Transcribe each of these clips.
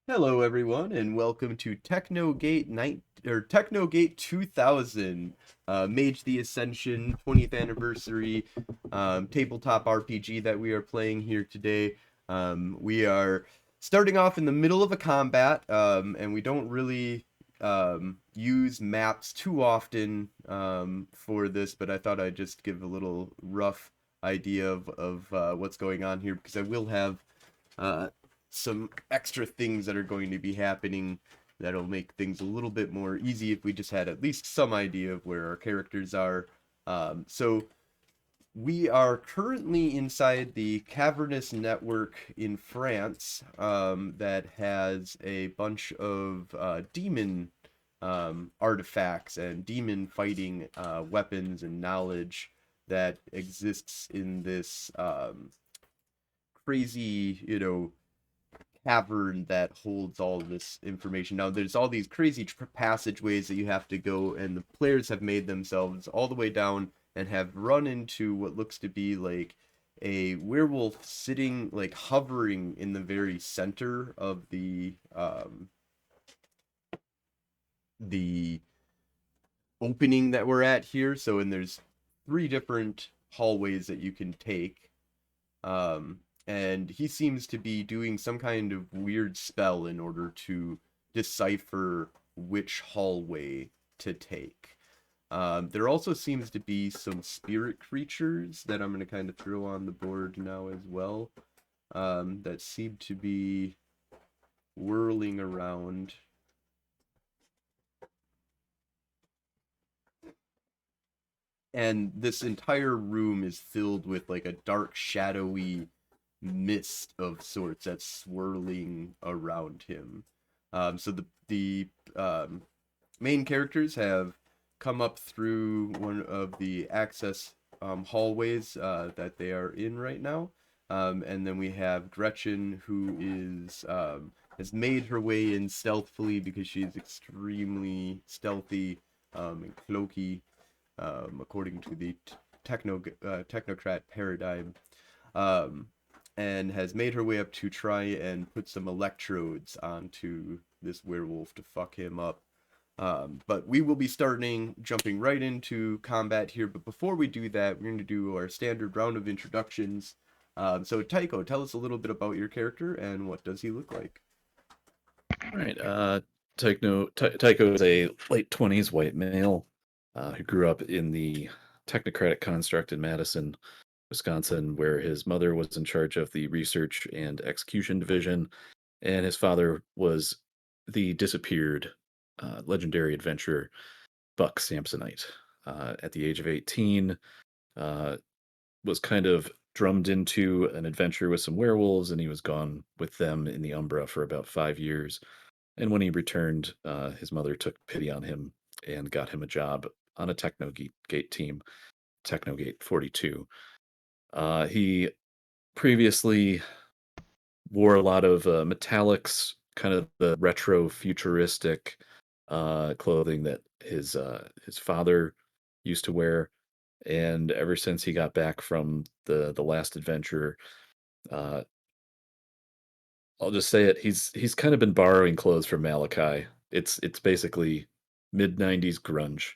Hello, everyone, and welcome to Technogate 2000, Mage the Ascension 20th anniversary tabletop RPG that we are playing here today. We are starting off in the middle of a combat, and we don't really use maps too often for this, but I thought I'd just give a little rough idea of what's going on here because I will have uh, some extra things that are going to be happening that'll make things a little bit more easy if we just had at least some idea of where our characters are. So we are currently inside the cavernous network in France that has a bunch of demon artifacts and demon fighting weapons and knowledge that exists in this crazy, cavern that holds all this information. Now, there's all these crazy passageways that you have to go, and the players have made themselves all the way down and have run into what looks to be like a werewolf sitting, like hovering in the very center of the opening that we're at here. So, and there's three different hallways that you can take. And he seems to be doing some kind of weird spell in order to decipher which hallway to take. There also seems to be some spirit creatures that I'm going to kind of throw on the board now as well, that seem to be whirling around. And this entire room is filled with like a dark, shadowy mist of sorts that's swirling around him. So the main characters have come up through one of the access hallways that they are in right now, and then we have Gretchen, who is has made her way in stealthily because she's extremely stealthy and cloaky, according to the technocrat paradigm. Um, and has made her way up to try and put some electrodes onto this werewolf to fuck him up. But we will be jumping right into combat here. But before we do that, we're going to do our standard round of introductions. So Tycho, tell us a little bit about your character and what does he look like? All right. Tycho is a late 20s white male who grew up in the technocratic construct in Madison, Wisconsin, where his mother was in charge of the research and execution division, and his father was the disappeared legendary adventurer Buck Samsonite. At the age of 18, uh, was kind of drummed into an adventure with some werewolves, and he was gone with them in the Umbra for about 5 years. And when he returned, his mother took pity on him and got him a job on a Technogate team, Technogate 42. He previously wore a lot of metallics, kind of the retro futuristic clothing that his father used to wear. And ever since he got back from the last adventure, uh, I'll just say it. He's kind of been borrowing clothes from Malakai. It's basically mid '90s grunge.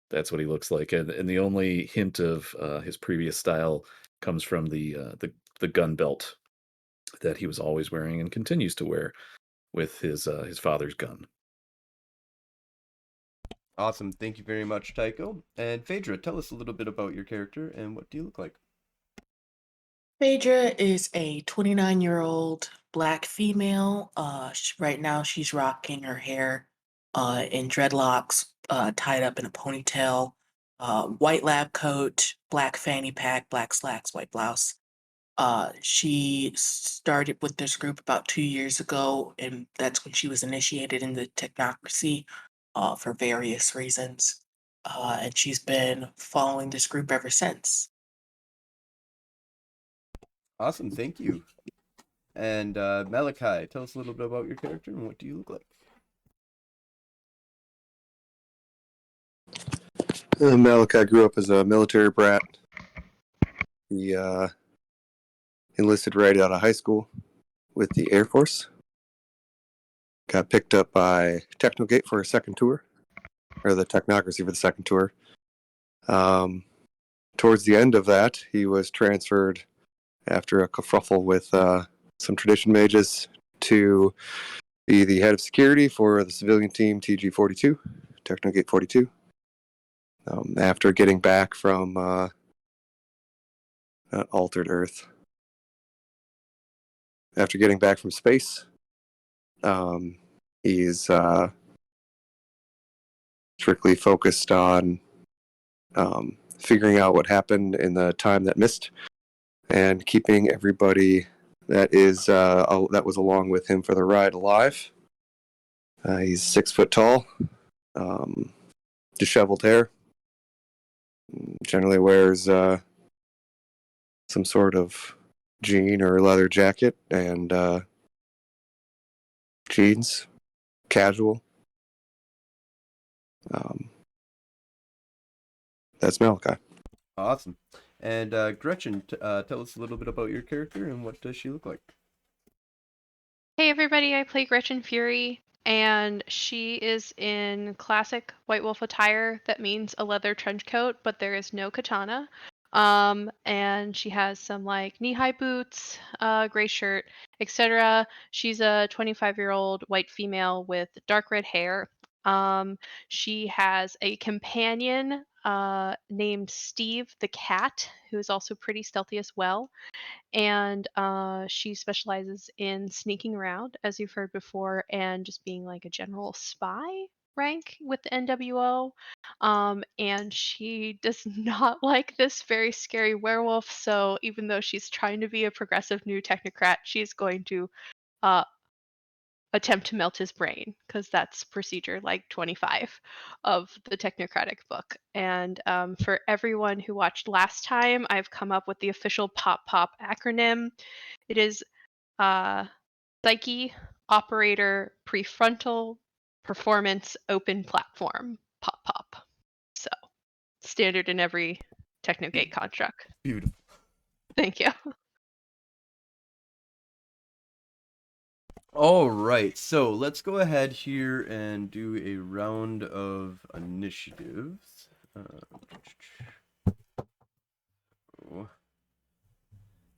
That's what he looks like, and the only hint of his previous style comes from the gun belt that he was always wearing and continues to wear with his father's gun. Awesome, thank you very much, Tycho. And Phaedra, tell us a little bit about your character and what do you look like? Phaedra is a 29-year-old black female. Right now, she's rocking her hair in dreadlocks, tied up in a ponytail, white lab coat, black fanny pack, black slacks, white blouse. She started with this group about 2 years ago, and that's when she was initiated into Technocracy for various reasons. And she's been following this group ever since. Awesome, thank you. And Malakai, tell us a little bit about your character and what do you look like? Malakai grew up as a military brat. He enlisted right out of high school with the Air Force. got picked up by Technogate for a second tour, or the Technocracy for the second tour. Towards the end of that, he was transferred after a kerfuffle with some tradition mages to be the head of security for the civilian team TG42, Technogate 42. After getting back from not Altered Earth, after getting back from space, he's strictly focused on figuring out what happened in the time that missed and keeping everybody that was along with him for the ride alive. He's 6 foot tall, disheveled hair, generally wears some sort of jean or leather jacket and jeans, casual. That's Malakai. Awesome. And Gretchen, tell us a little bit about your character and what does she look like? Hey everybody, I play Gretchen Fury, and she is in classic White Wolf attire. That means a leather trench coat, but there is no katana. And she has some like knee-high boots, gray shirt, etc. She's a 25-year-old white female with dark red hair. She has a companion named Steve the cat, who is also pretty stealthy as well. And she specializes in sneaking around, as you've heard before, and just being like a general spy rank with the NWO. And she does not like this very scary werewolf, so even though she's trying to be a progressive new technocrat, she's going to attempt to melt his brain, because that's procedure like 25 of the technocratic book. And for everyone who watched last time, I've come up with the official pop acronym. It is Psyche, Operator, Prefrontal, Performance, Open Platform, pop. So standard in every Technogate construct. Beautiful. Thank you. All right, so let's go ahead here and do a round of initiatives.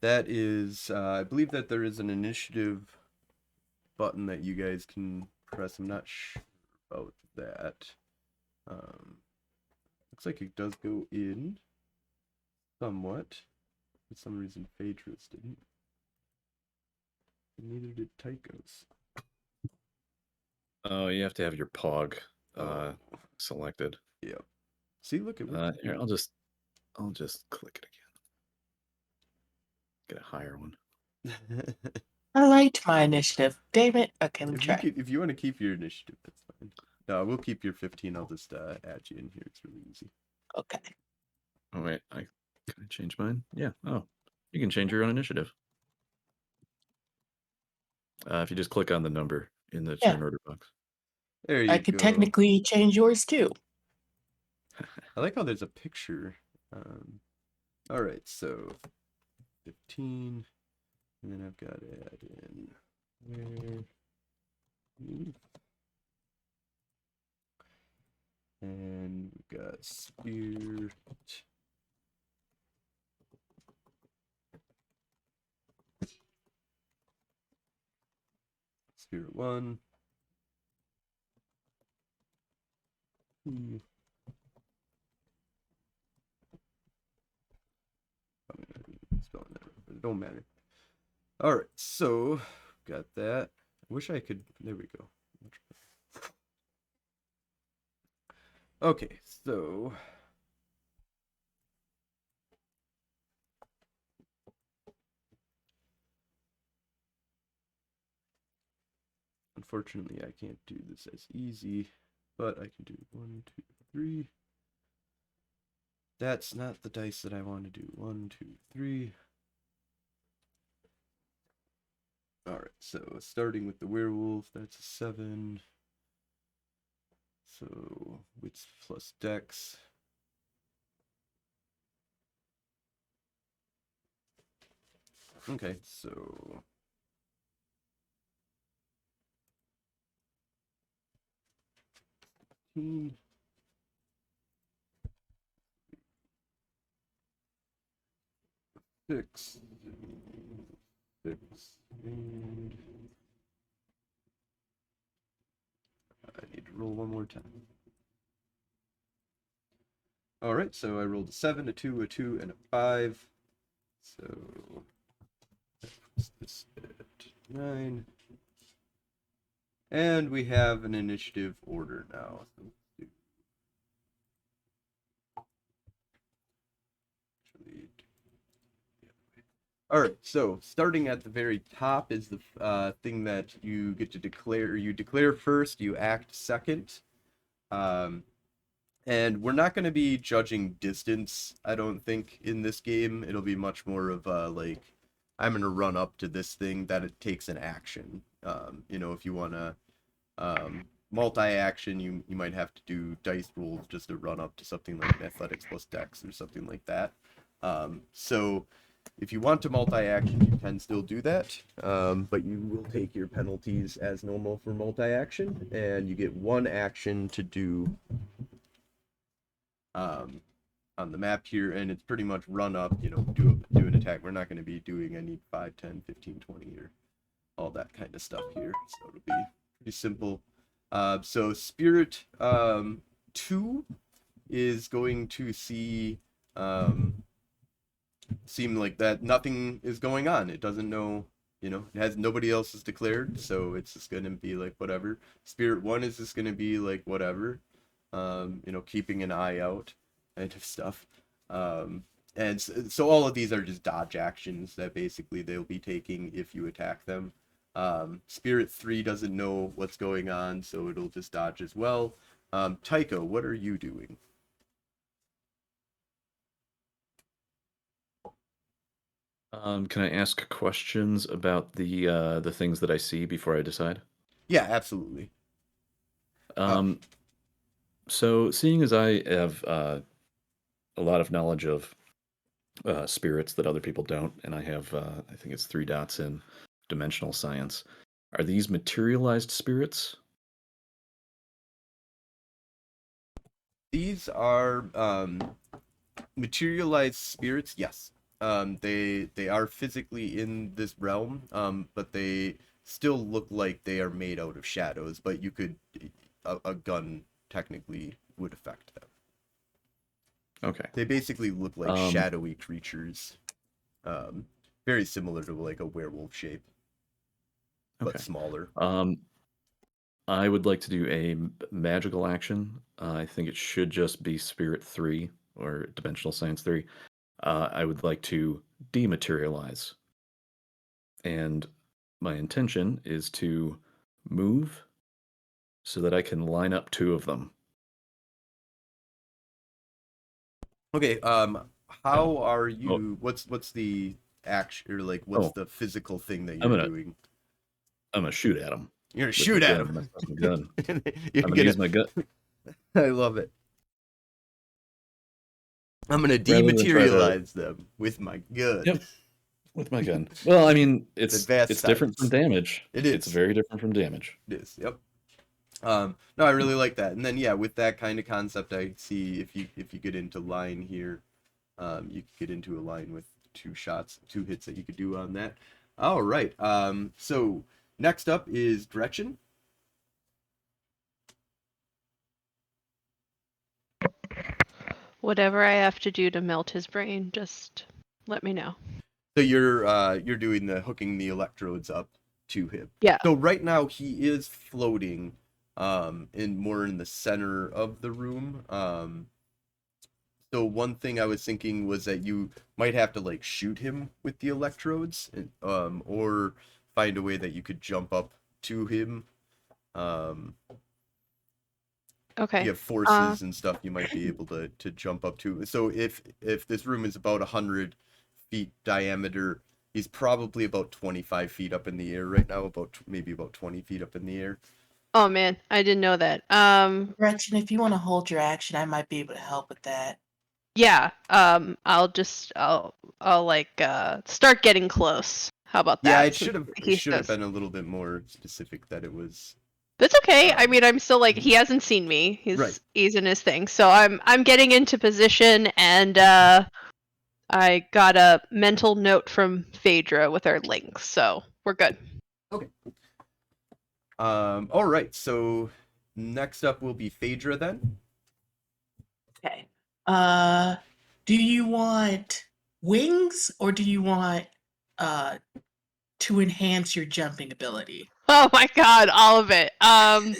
That is, I believe that there is an initiative button that you guys can press. I'm not sure about that. Looks like it does go in somewhat. For some reason, Phaedra's didn't. Neither did Tycho's. Oh, you have to have your POG selected. Yep. See, look at here. I'll just click it again. Get a higher one. I liked my initiative. Damn it. Okay, let me try. If you want to keep your initiative, that's fine. No, we'll keep your 15. I'll just add you in here. It's really easy. Okay. Oh wait, can I change mine? Yeah. Oh, you can change your own initiative. If you just click on the number in the turn order box. There you go. I could technically change yours too. I like how there's a picture. All right, so 15, and then I've got to add in where, and we've got Spirit. Spirit 1. Spelling that, but it don't matter. All right, so got that. I wish I could. There we go. Okay, so unfortunately I can't do this as easy, but I can do 1, 2, 3. That's not the dice that I want to do. 1, 2, 3. Alright, so starting with the werewolf, that's a 7. So, wits plus dex. Okay, so 15. Six. And I need to roll one more time. All right, so I rolled a 7, a 2, a 2, and a 5. So that puts this at 9. And we have an initiative order now. So let's do... All right, so starting at the very top is the thing that you get to declare. You declare first, you act second. And we're not going to be judging distance, I don't think, in this game. It'll be much more of like, I'm going to run up to this thing, that it takes an action. You know, if you want to multi-action, you might have to do dice rolls just to run up to something like an athletics plus dex or something like that. So if you want to multi-action, you can still do that, but you will take your penalties as normal for multi-action, and you get one action to do on the map here, and it's pretty much run up, you know, do an attack. We're not going to be doing any 5, 10, 15, 20, or all that kind of stuff here, so it'll be pretty simple. So Spirit 2 is going to seem like that nothing is going on. It doesn't know, you know, it has nobody else is declared, so it's just going to be like whatever. Spirit 1 is just going to be like whatever, you know, keeping an eye out kind of stuff. And so all of these are just dodge actions that basically they'll be taking if you attack them. Spirit 3 doesn't know what's going on, so it'll just dodge as well. Tycho, what are you doing? Can I ask questions about the things that I see before I decide? Yeah, absolutely. So seeing as I have a lot of knowledge of spirits that other people don't, and I have I think it's 3 dots in dimensional science. Are these materialized spirits? These are materialized spirits, yes. They are physically in this realm, but they still look like they are made out of shadows, but you could a gun technically would affect them. Okay. They basically look like shadowy creatures. Very similar to like a werewolf shape, but Okay. smaller. I would like to do a magical action. I think it should just be Spirit 3 or Dimensional Science 3. I would like to dematerialize. And my intention is to move so that I can line up 2 of them. Okay, how are you? What's the action, or like what's the physical thing that you're doing? I'm gonna shoot at them. You're gonna shoot at him. I'm gonna use my gun. I love it. I'm gonna dematerialize them with my gun. Yep, with my gun. Well, I mean, it's Advanced different science. from damage. It is. It's very different from damage. It is. Yep. No, I really like that. And then yeah, with that kind of concept, I see if you get into line here, you could get into a line with 2 hits that you could do on that. All right. So next up is Gretchen. Whatever I have to do to melt his brain, just let me know. So you're doing the hooking the electrodes up to him. Yeah. So right now he is floating in the center of the room. So one thing I was thinking was that you might have to like shoot him with the electrodes, or find a way that you could jump up to him. Okay. You have forces and stuff you might be able to jump up to. So if this room is about 100 feet diameter, he's probably about 25 feet up in the air right now, maybe about 20 feet up in the air. Oh man, I didn't know that. Gretchen, if you want to hold your action, I might be able to help with that. Yeah. I'll like start getting close. How about that? Yeah, it should have been a little bit more specific that it was That's okay. I mean, I'm still like he hasn't seen me. Right. He's in his thing. So I'm getting into position, and I got a mental note from Phaedra with our links, so we're good. Okay. All right. So next up will be Phaedra then. Okay. Do you want wings or do you want to enhance your jumping ability? Oh my god, all of it. Boy,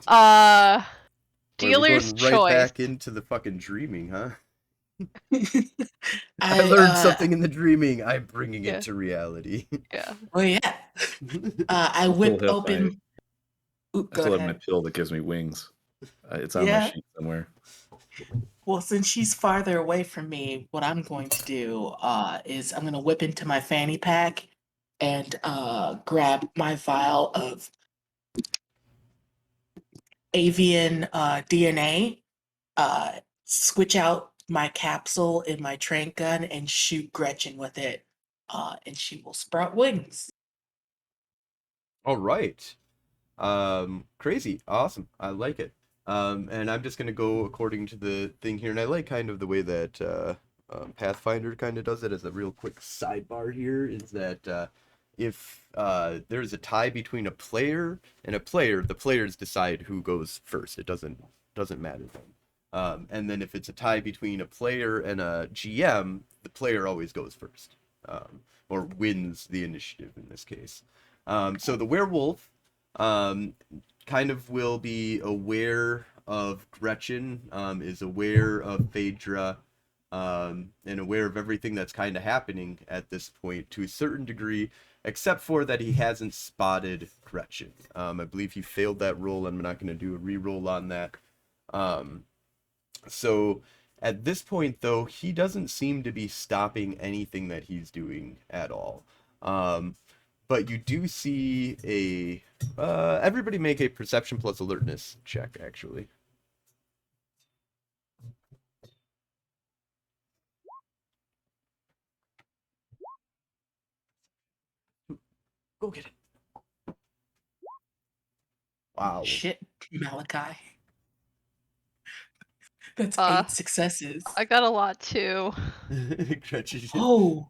we're Dealer's going right choice. back into the fucking dreaming, huh? I I learned something in the dreaming. I'm bringing Yeah. it to reality. Yeah. Oh yeah. I whip Full hip, open. Ooh, I go still have my ahead. pill that gives me wings. It's on my Yeah. sheet somewhere. Well, since she's farther away from me, what I'm going to do is I'm going to whip into my fanny pack and grab my vial of avian DNA, switch out my capsule in my trank gun, and shoot Gretchen with it, and she will sprout wings. All right. Crazy. Awesome. I like it. And I'm just gonna go according to the thing here, and I like kind of the way that Pathfinder kind of does it as a real quick sidebar here, is that if there's a tie between a player and a player, the players decide who goes first. It doesn't matter then. And then if it's a tie between a player and a GM, the player always goes first, or wins the initiative in this case. So the werewolf kind of will be aware of Gretchen, is aware of Phaedra, and aware of everything that's kind of happening at this point to a certain degree, except for that he hasn't spotted Gretchen. I believe he failed that roll. I'm not going to do a re-roll on that. So at this point, though, he doesn't seem to be stopping anything that he's doing at all. But you do see a everybody make a perception plus alertness check, actually. Go get it. Wow. Shit, Malakai. That's Uh, 8 successes. I got a lot too. Gretchen. Oh,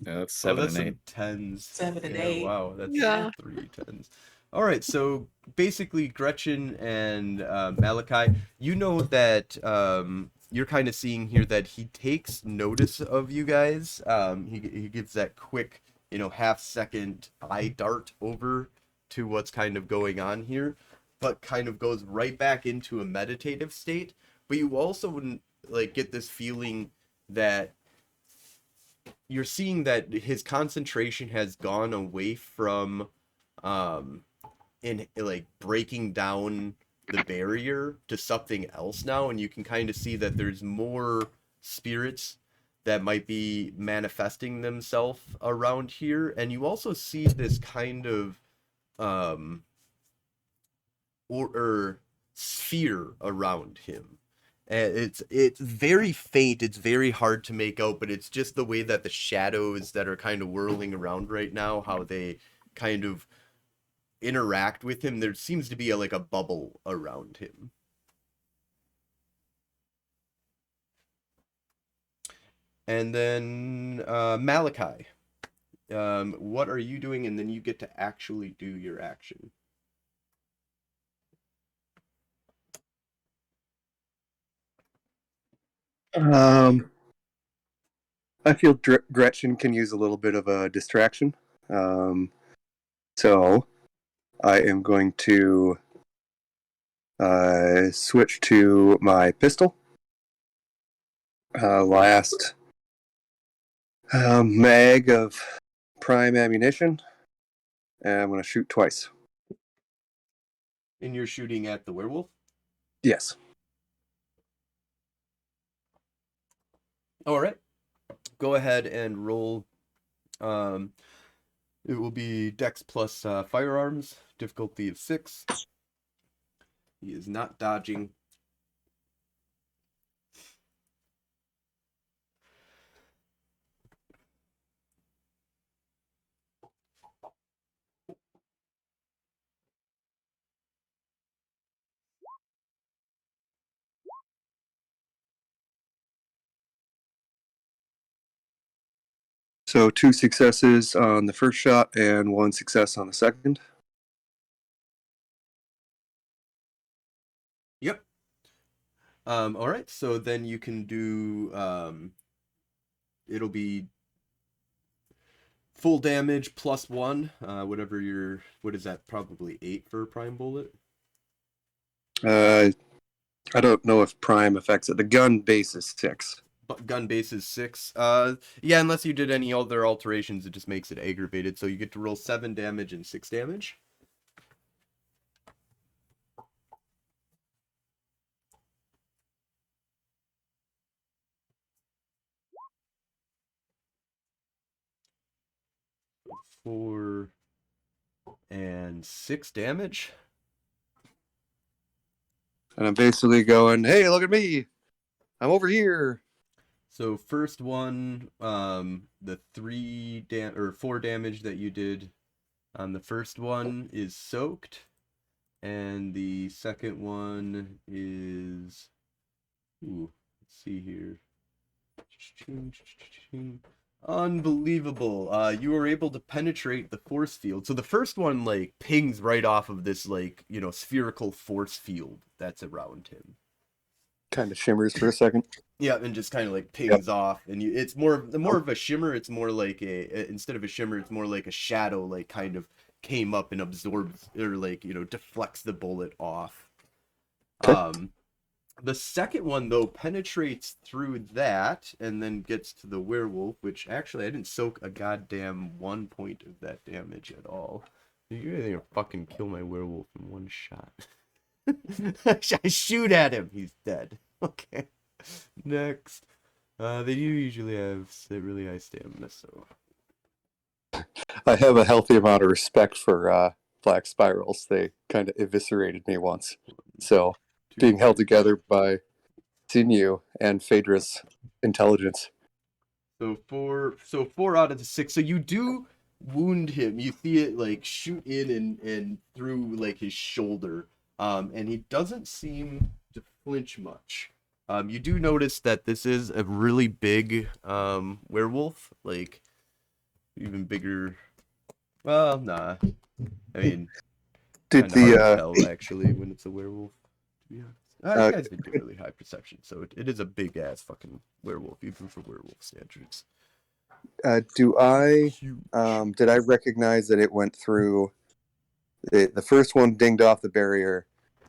Yeah, that's Oh, 7 that's and 8. some tens. 7 and Yeah, 8. wow, that's Yeah. 3 tens. All right, so basically, Gretchen and Malakai, you know that you're kind of seeing here that he takes notice of you guys. He gives that quick, half-second eye dart over to what's kind of going on here, but kind of goes right back into a meditative state. But you also wouldn't get this feeling that you're seeing that his concentration has gone away from in breaking down the barrier to something else now, and you can kind of see that there's more spirits that might be manifesting themselves around here, and you also see this kind of or sphere around him. And it's very faint. It's very hard to make out, but it's just the way that the shadows that are kind of whirling around right now, how they kind of interact with him. There seems to be like a bubble around him. And then Malakai, what are you doing? And then you get to actually do your action. I feel Gretchen can use a little bit of a distraction. So I am going to switch to my pistol. Last mag of prime ammunition. And I'm going to shoot twice. And you're shooting at the werewolf? Yes. All right. Go ahead and roll. It will be Dex plus firearms, difficulty of 6. He is not dodging. So 2 successes on the first shot and 1 success on the second. Yep. All right. So then you can do. It'll be full damage plus 1. Whatever your. What is that? Probably 8 for a prime bullet. I don't know if prime affects it. The gun base is 6. Gun base is 6. Yeah, unless you did any other alterations, it just makes it aggravated. So you get to roll 7 damage and 6 damage. Four and 6 damage. And I'm basically going, hey, look at me. I'm over here. So first one, the 4 damage that you did on the first one is soaked, and the second one is, let's see here. Unbelievable. You were able to penetrate the force field. So the first one like pings right off of this like, spherical force field that's around him. Kind of shimmers for a second. Yeah, and just kind of like pings off, and it's more of a shimmer. It's more like instead of a shimmer, it's more like a shadow, like kind of came up and absorbs or like deflects the bullet off. Okay. The second one though penetrates through that and then gets to the werewolf, which actually I didn't soak a goddamn 1 point of that damage at all. You're gonna fucking kill my werewolf in 1 shot. I shoot at him, he's dead. Okay. Next. They do usually have really high stamina, so. I have a healthy amount of respect for black spirals. They kind of eviscerated me once. So being held together by sinew and Phaedra's intelligence. So 4 out of the 6. So you do wound him. You see it like shoot in and through like his shoulder. And he doesn't seem to flinch much. You do notice that this is a really big werewolf, like even bigger. Well, nah. I mean, Did kind of hard to the tell actually when it's a werewolf. To be honest, you guys did do really high perception, so it is a big ass fucking werewolf, even for werewolf standards. did I recognize that it went through? The first one dinged off the barrier.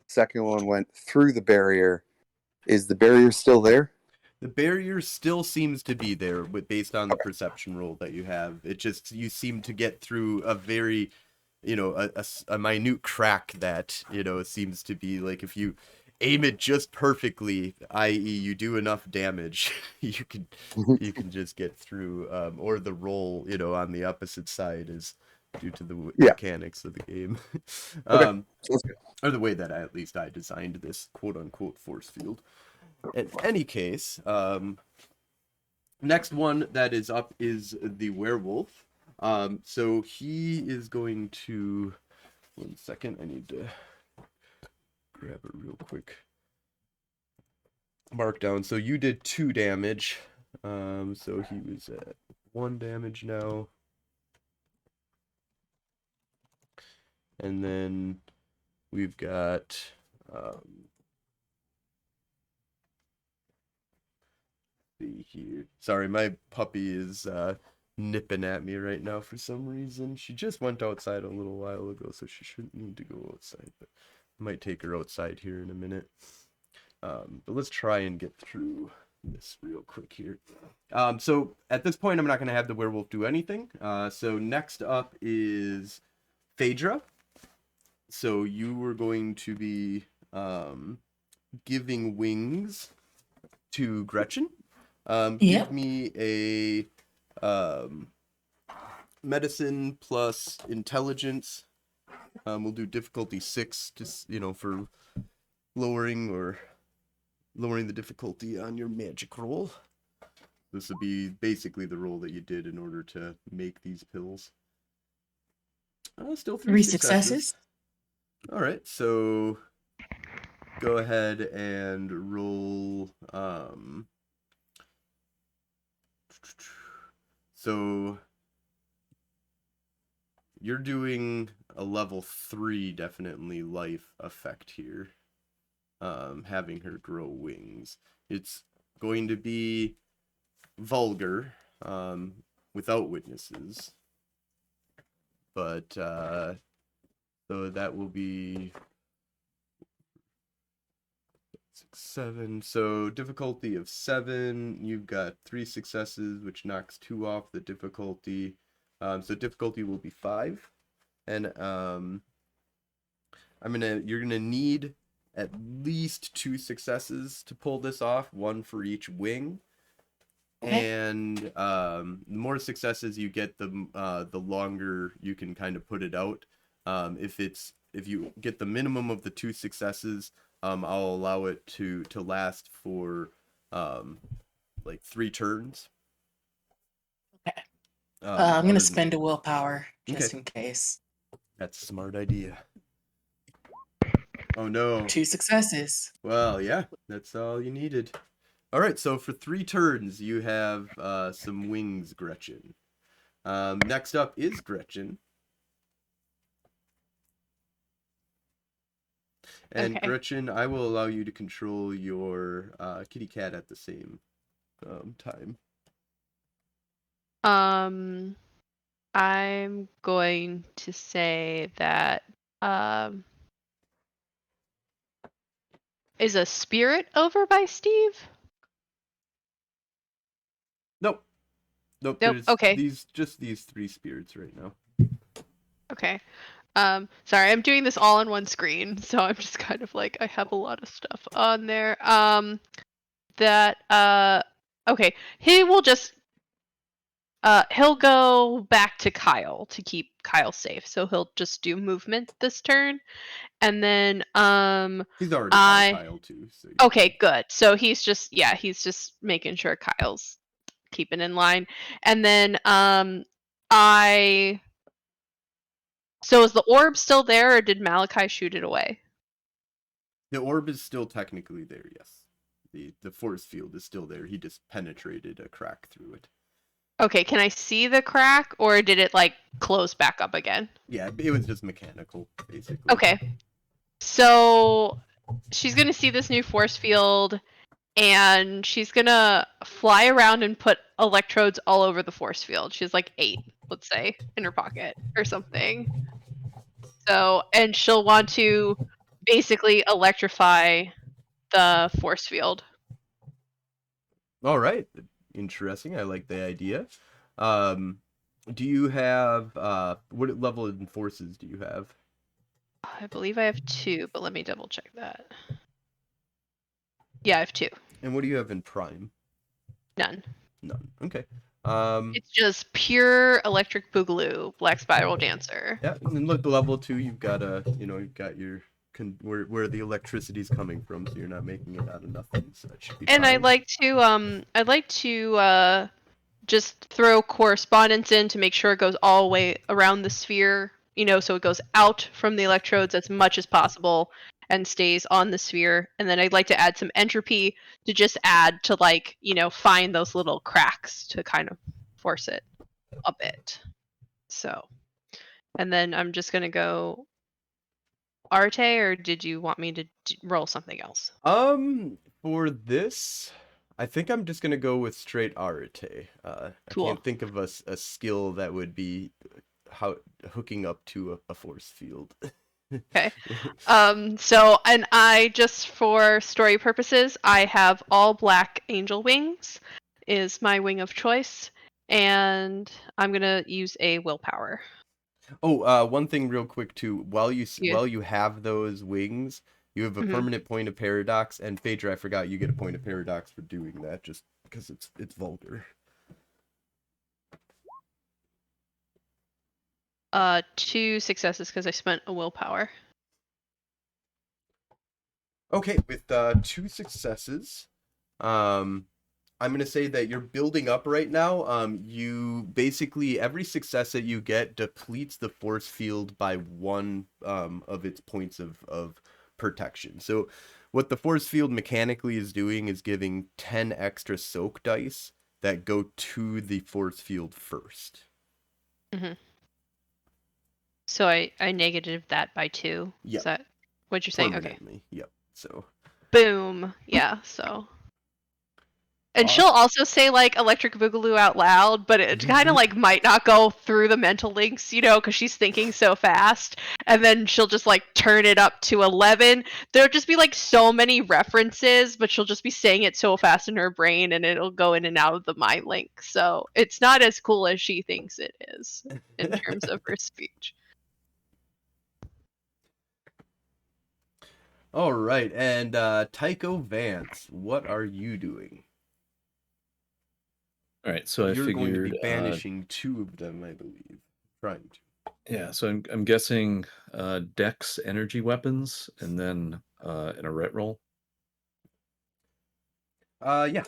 Second one went through the barrier. Is the barrier still there? The barrier still seems to be there, but based on the perception roll that you have, it just you seem to get through a very, a minute crack that seems to be like if you aim it just perfectly, i.e., you do enough damage, you can just get through. Or the roll, on the opposite side is due to the mechanics of the game. Okay. Or the way that at least I designed this quote unquote force field. In any case, next one that is up is the werewolf. So he is going to. 1 second, I need to grab it real quick. Mark down. So you did 2 damage. So he was at 1 damage now. And then we've got. See here. Sorry, my puppy is nipping at me right now for some reason. She just went outside a little while ago, so she shouldn't need to go outside, but I might take her outside here in a minute. But let's try and get through this real quick here. So at this point, I'm not going to have the werewolf do anything. So next up is Phaedra. So you were going to be giving wings to Gretchen. Give me a medicine plus intelligence. We'll do difficulty 6, just for lowering the difficulty on your magic roll. This would be basically the roll that you did in order to make these pills. Still 3 successes. All right, so go ahead and roll. So you're doing a level 3 definitely life effect here. Having her grow wings. It's going to be vulgar, without witnesses. But so that will be 6, 7. So difficulty of 7. You've got 3 successes, which knocks 2 off the difficulty. So difficulty will be 5, and you're gonna need at least 2 successes to pull this off, 1 for each wing. Okay. And the more successes you get, the longer you can kind of put it out. If you get the minimum of the 2 successes, I'll allow it to last for like 3 turns. Okay. I'm other gonna than- spend a willpower just Okay. in case. That's a smart idea. Oh no. 2 successes. Well, yeah, that's all you needed. All right, so for 3 turns, you have some wings, Gretchen. Next up is Gretchen. And Okay. Gretchen, I will allow you to control your kitty cat at the same time. I'm going to say that is a spirit over by Steve? Nope. Nope. Nope, There's okay. these 3 spirits right now. Okay. Sorry, I'm doing this all on one screen, so I'm just kind of like I have a lot of stuff on there. Okay, he will just he'll go back to Kyle to keep Kyle safe. So he'll just do movement this turn. And then He's already by Kyle too. So okay, good. So he's just making sure Kyle's keeping in line. And then so is the orb still there, or did Malakai shoot it away? the orb is still technically there, yes. The force field is still there. He just penetrated a crack through it. Okay, can I see the crack, or did it like close back up again? Yeah, it was just mechanical, basically. Okay. So she's gonna see this new force field, and she's gonna fly around and put electrodes all over the force field. She's like 8, let's say, in her pocket or something. So, and she'll want to basically electrify the force field. All right. Interesting. I like the idea. Do you have what level of forces do you have? I believe I have 2, but let me double check that. Yeah, I have 2. And what do you have in prime? None. None. Okay. It's just pure electric boogaloo, black spiral dancer. Yeah, and then look, the level 2, you've got you've got your where the electricity's coming from, so you're not making it out of nothing. So that should be And fine. I'd like to just throw correspondence in to make sure it goes all the way around the sphere, so it goes out from the electrodes as much as possible and stays on the sphere. And then I'd like to add some entropy to just add to find those little cracks to kind of force it a bit. So, and then I'm just going to go Arte, or did you want me to roll something else? For this, I think I'm just gonna go with straight Arate. I Cool. can't think of a skill that would be hooking up to a force field. Okay. So, and I just for story purposes, I have all black angel wings is my wing of choice, and I'm gonna use a willpower. Oh, one thing real quick too. While Yeah. you have those wings, you have a Mhm. permanent point of paradox. And Phaedra, I forgot you get a point of paradox for doing that, just because it's vulgar. 2 successes because I spent a willpower. Okay, with 2 successes, I'm gonna say that you're building up right now. You basically every success that you get depletes the force field by 1 of its points of protection. So what the force field mechanically is doing is giving 10 extra soak dice that go to the force field first. So I negative that by 2. Yep. Is that what you're saying? Okay. Permanently. Yep. So. Boom. Yeah. So. And Awesome. she'll also say like Electric Boogaloo out loud, but it kind of like might not go through the mental links, you know, because she's thinking so fast. And then she'll just like turn it up to 11. There'll just be like so many references, but she'll just be saying it so fast in her brain and it'll go in and out of the mind link. So it's not as cool as she thinks it is in terms of her speech. All right, and Tycho Vance, what are you doing? All right, so You're I going to be figured banishing 2 of them, I believe. Trying to. yeah, so I'm guessing Dex energy weapons and then an arret roll. Yeah.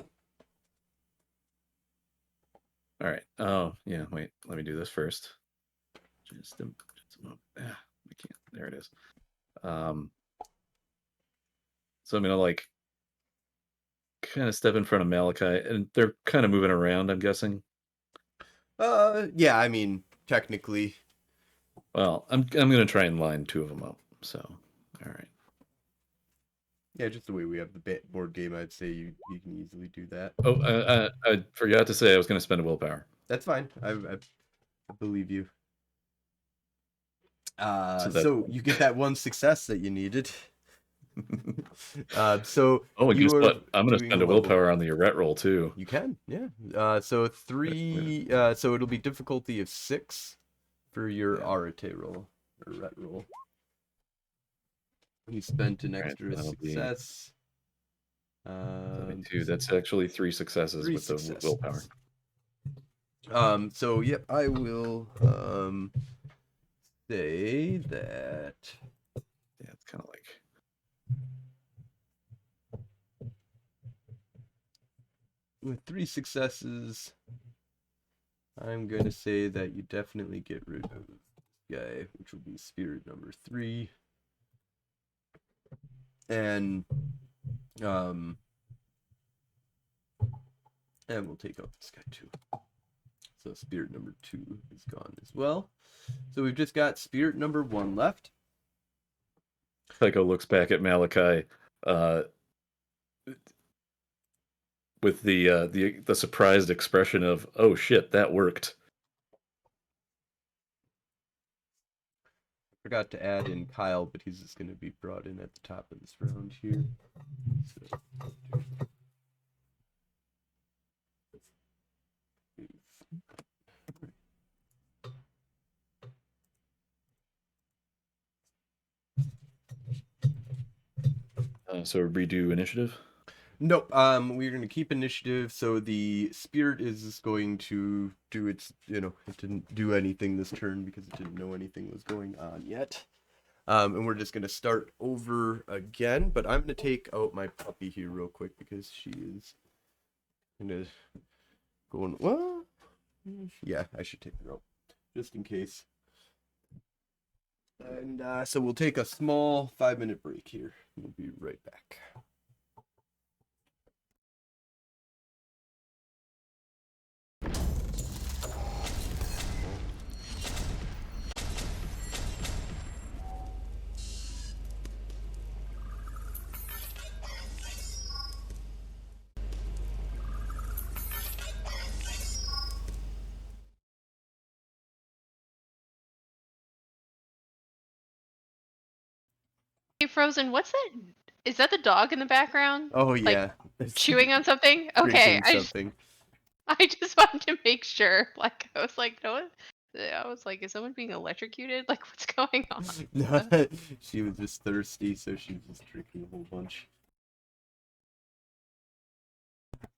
All right. Oh, yeah, wait. Let me do this first. I can't. There it is. So I'm gonna like kind of step in front of Malakai, and they're kind of moving around, I'm guessing. Yeah, I mean, technically. Well, I'm gonna try and line 2 of them up. So, all right. Yeah, just the way we have the board game, I'd say you can easily do that. Oh, I forgot to say I was gonna spend a willpower. That's fine. I believe you. So So you get that 1 success that you needed. So oh, you guess are what? I'm gonna doing spend a willpower on the arret roll too. You can, yeah. So 3. So it'll be difficulty of 6 for your arete roll or ret roll. You spent an extra success. 72. That's actually 3 successes 3 with successes. the willpower. So yep, I will say that. Yeah, it's kind of like. With 3 successes, I'm going to say that you definitely get rid of this guy, which will be spirit number 3. And we'll take out this guy too. So spirit number 2 is gone as well. So we've just got spirit number 1 left. Tycho looks back at Malakai with the surprised expression of, "Oh shit, that worked." Forgot to add in Kyle, but he's just going to be brought in at the top of this round here. So redo initiative. Nope. We're going to keep initiative. So the spirit is going to do its. It didn't do anything this turn because it didn't know anything was going on yet. And we're just going to start over again. But I'm going to take out my puppy here real quick because she is kind of going. Well, yeah, I should take her out just in case. And so we'll take a small 5-minute break here. We'll be right back. Hey, Frozen, what's that? Is that the dog in the background? Oh yeah, Chewing on something? Okay, drinking something. I just wanted to make sure. Like, I was like, no one. I was like, is someone being electrocuted? Like, what's going on? No, she was just thirsty, so she was just drinking a whole bunch.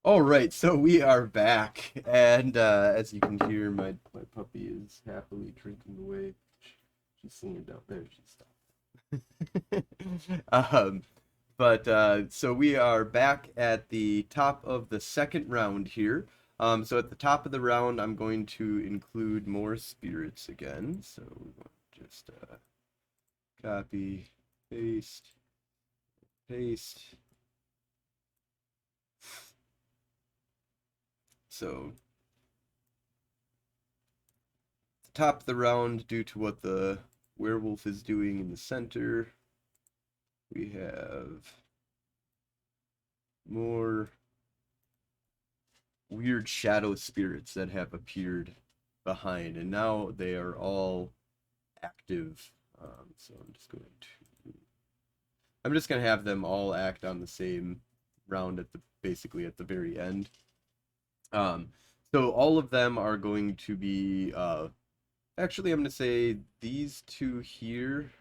All right, so we are back, and as you can hear, my puppy is happily drinking away. She's singing down there. She stopped. So we are back at the top of the second round here. So at the top of the round, I'm going to include more spirits again. So we want to just copy, paste. So, top of the round, due to what the werewolf is doing in the center, we have more weird shadow spirits that have appeared behind, and now they are all active. So I'm just gonna have them all act on the same round at the basically at the very end. So all of them are going to be actually I'm gonna say these two here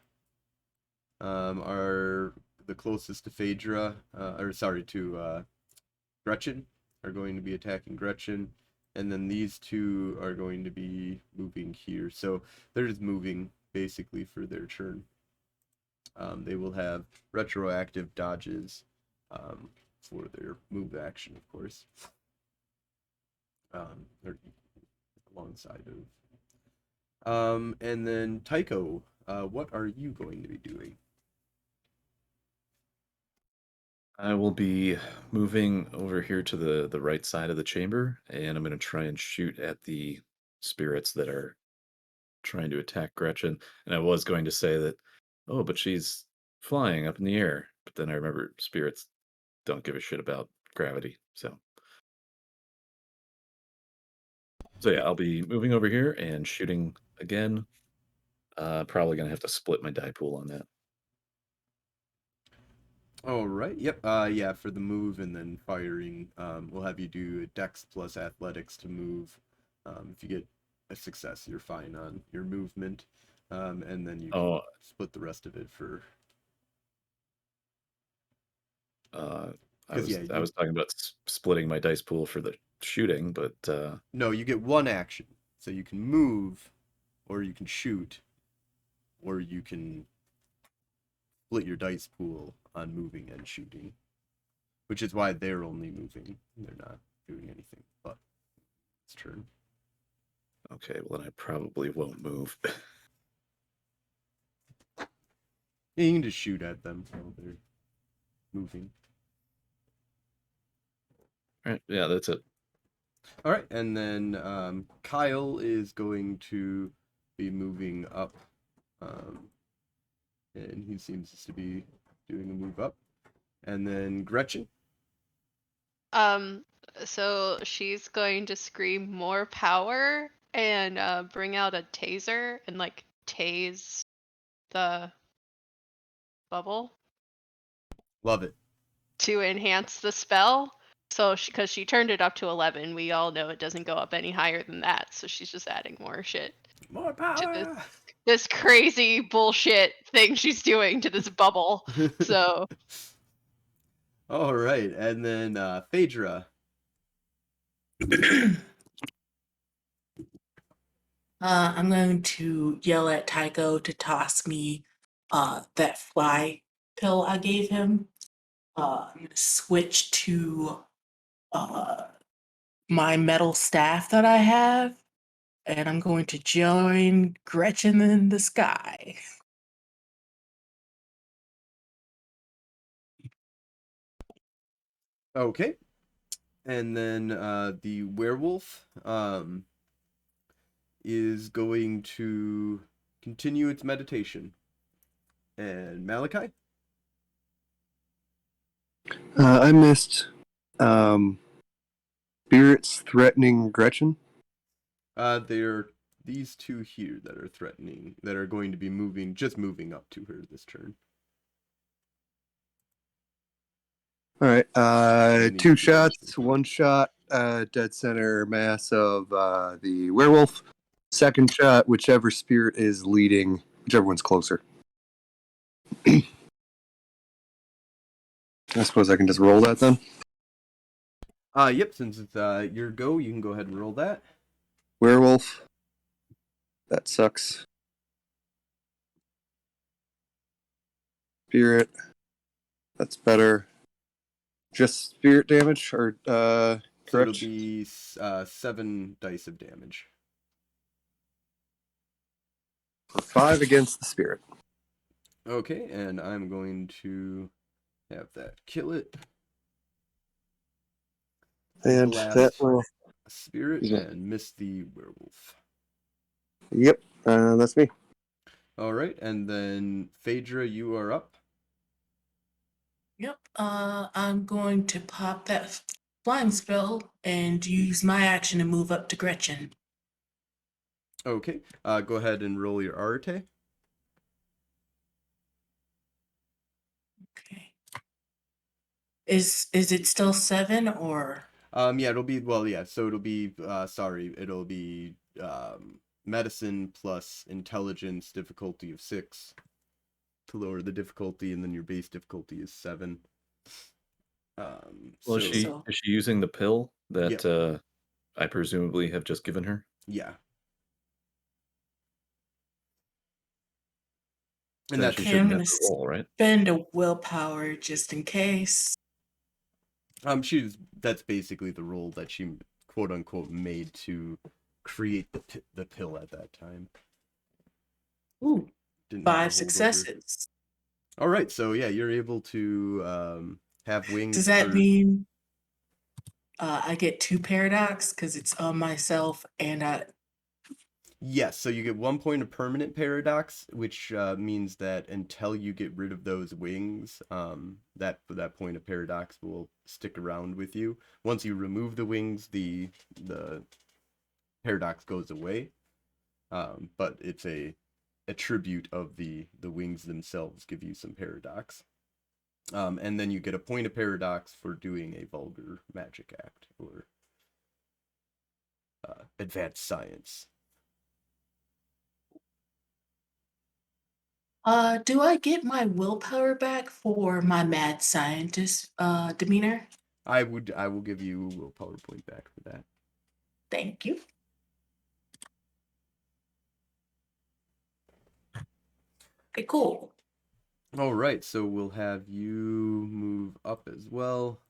are the closest to Phaedra, or sorry, to Gretchen, are going to be attacking Gretchen, and then these two are going to be moving here. So they're just moving basically for their turn. They will have retroactive dodges for their move action, of course. Or alongside of. And then Tycho, what are you going to be doing? I will be moving over here to the right side of the chamber, and I'm going to try and shoot at the spirits that are trying to attack Gretchen. And I was going to say that, oh, but she's flying up in the air. But then I remember spirits don't give a shit about gravity. So yeah, I'll be moving over here and shooting again. Probably going to have to split my die pool on that. All right. Yep. Yeah, for the move and then firing, we'll have you do Dex plus Athletics to move. If you get a success, you're fine on your movement, and then you can split the rest of it for. I was talking about splitting my dice pool for the shooting, but no, you get one action, so you can move, or you can shoot, or you can split your dice pool on moving and shooting, which is why they're only moving. They're not doing anything but it's turn. Okay, well then I probably won't move. Yeah, you can just shoot at them while they're moving. All right, yeah, that's it. All right, and then Kyle is going to be moving up, and he seems to be doing a move up. And then Gretchen. So she's going to scream more power and bring out a taser and like tase the bubble Love it. to enhance the spell. So because she turned it up to 11, we all know it doesn't go up any higher than that. So she's just adding more shit More to power. this crazy bullshit thing she's doing to this bubble. So All right, and then Phaedra. I'm going to yell at Tycho to toss me that fly pill I gave him. I'm going to switch to my metal staff that I have, and I'm going to join Gretchen in the sky. Okay. And then the werewolf is going to continue its meditation. And Malakai? I missed spirits threatening Gretchen. They're these two here that are threatening, that are going to be moving, just moving up to her this turn. All right, two shots, one shot, dead center mass of the werewolf. Second shot, whichever spirit is leading, whichever one's closer. I suppose I can just roll that then. Yep, since it's your go, you can go ahead and roll that. Werewolf. That sucks. Spirit. That's better. Just spirit damage, or So correct? it'll be 7 dice of damage. For 5 against the spirit. Okay, and I'm going to have that kill it. And Blast. that will spirit, Yeah. and Miss the werewolf. Yep, that's me. All right, and then Phaedra, you are up. Yep. I'm going to pop that flying spell and use my action to move up to Gretchen. Okay, go ahead and roll your Arte. Okay. Is it still 7 or? Yeah, it'll be so it'll be it'll be medicine plus intelligence difficulty of 6 to lower the difficulty, and then your base difficulty is 7. Well, So is she using the pill that yeah, I presumably have just given her? yeah, So and then that's she Okay, I'm shouldn't have gonna to roll, right? spend a willpower just in case. that's basically the role that she quote unquote made to create the pill at that time. Ooh, Didn't have 5 a holdover. successes. All right, so yeah, you're able to have wings. Does that for... mean I get 2 paradox because it's on myself and Yes, so you get 1 point of permanent paradox, which means that until you get rid of those wings, that point of paradox will stick around with you. Once you remove the wings, the paradox goes away. But it's a attribute of the wings themselves give you some paradox. And then you get a point of paradox for doing a vulgar magic act or advanced science. do I get my willpower back for my mad scientist demeanor? I will give you a willpower point back for that. Thank you. Okay, cool. All right, so we'll have you move up as well.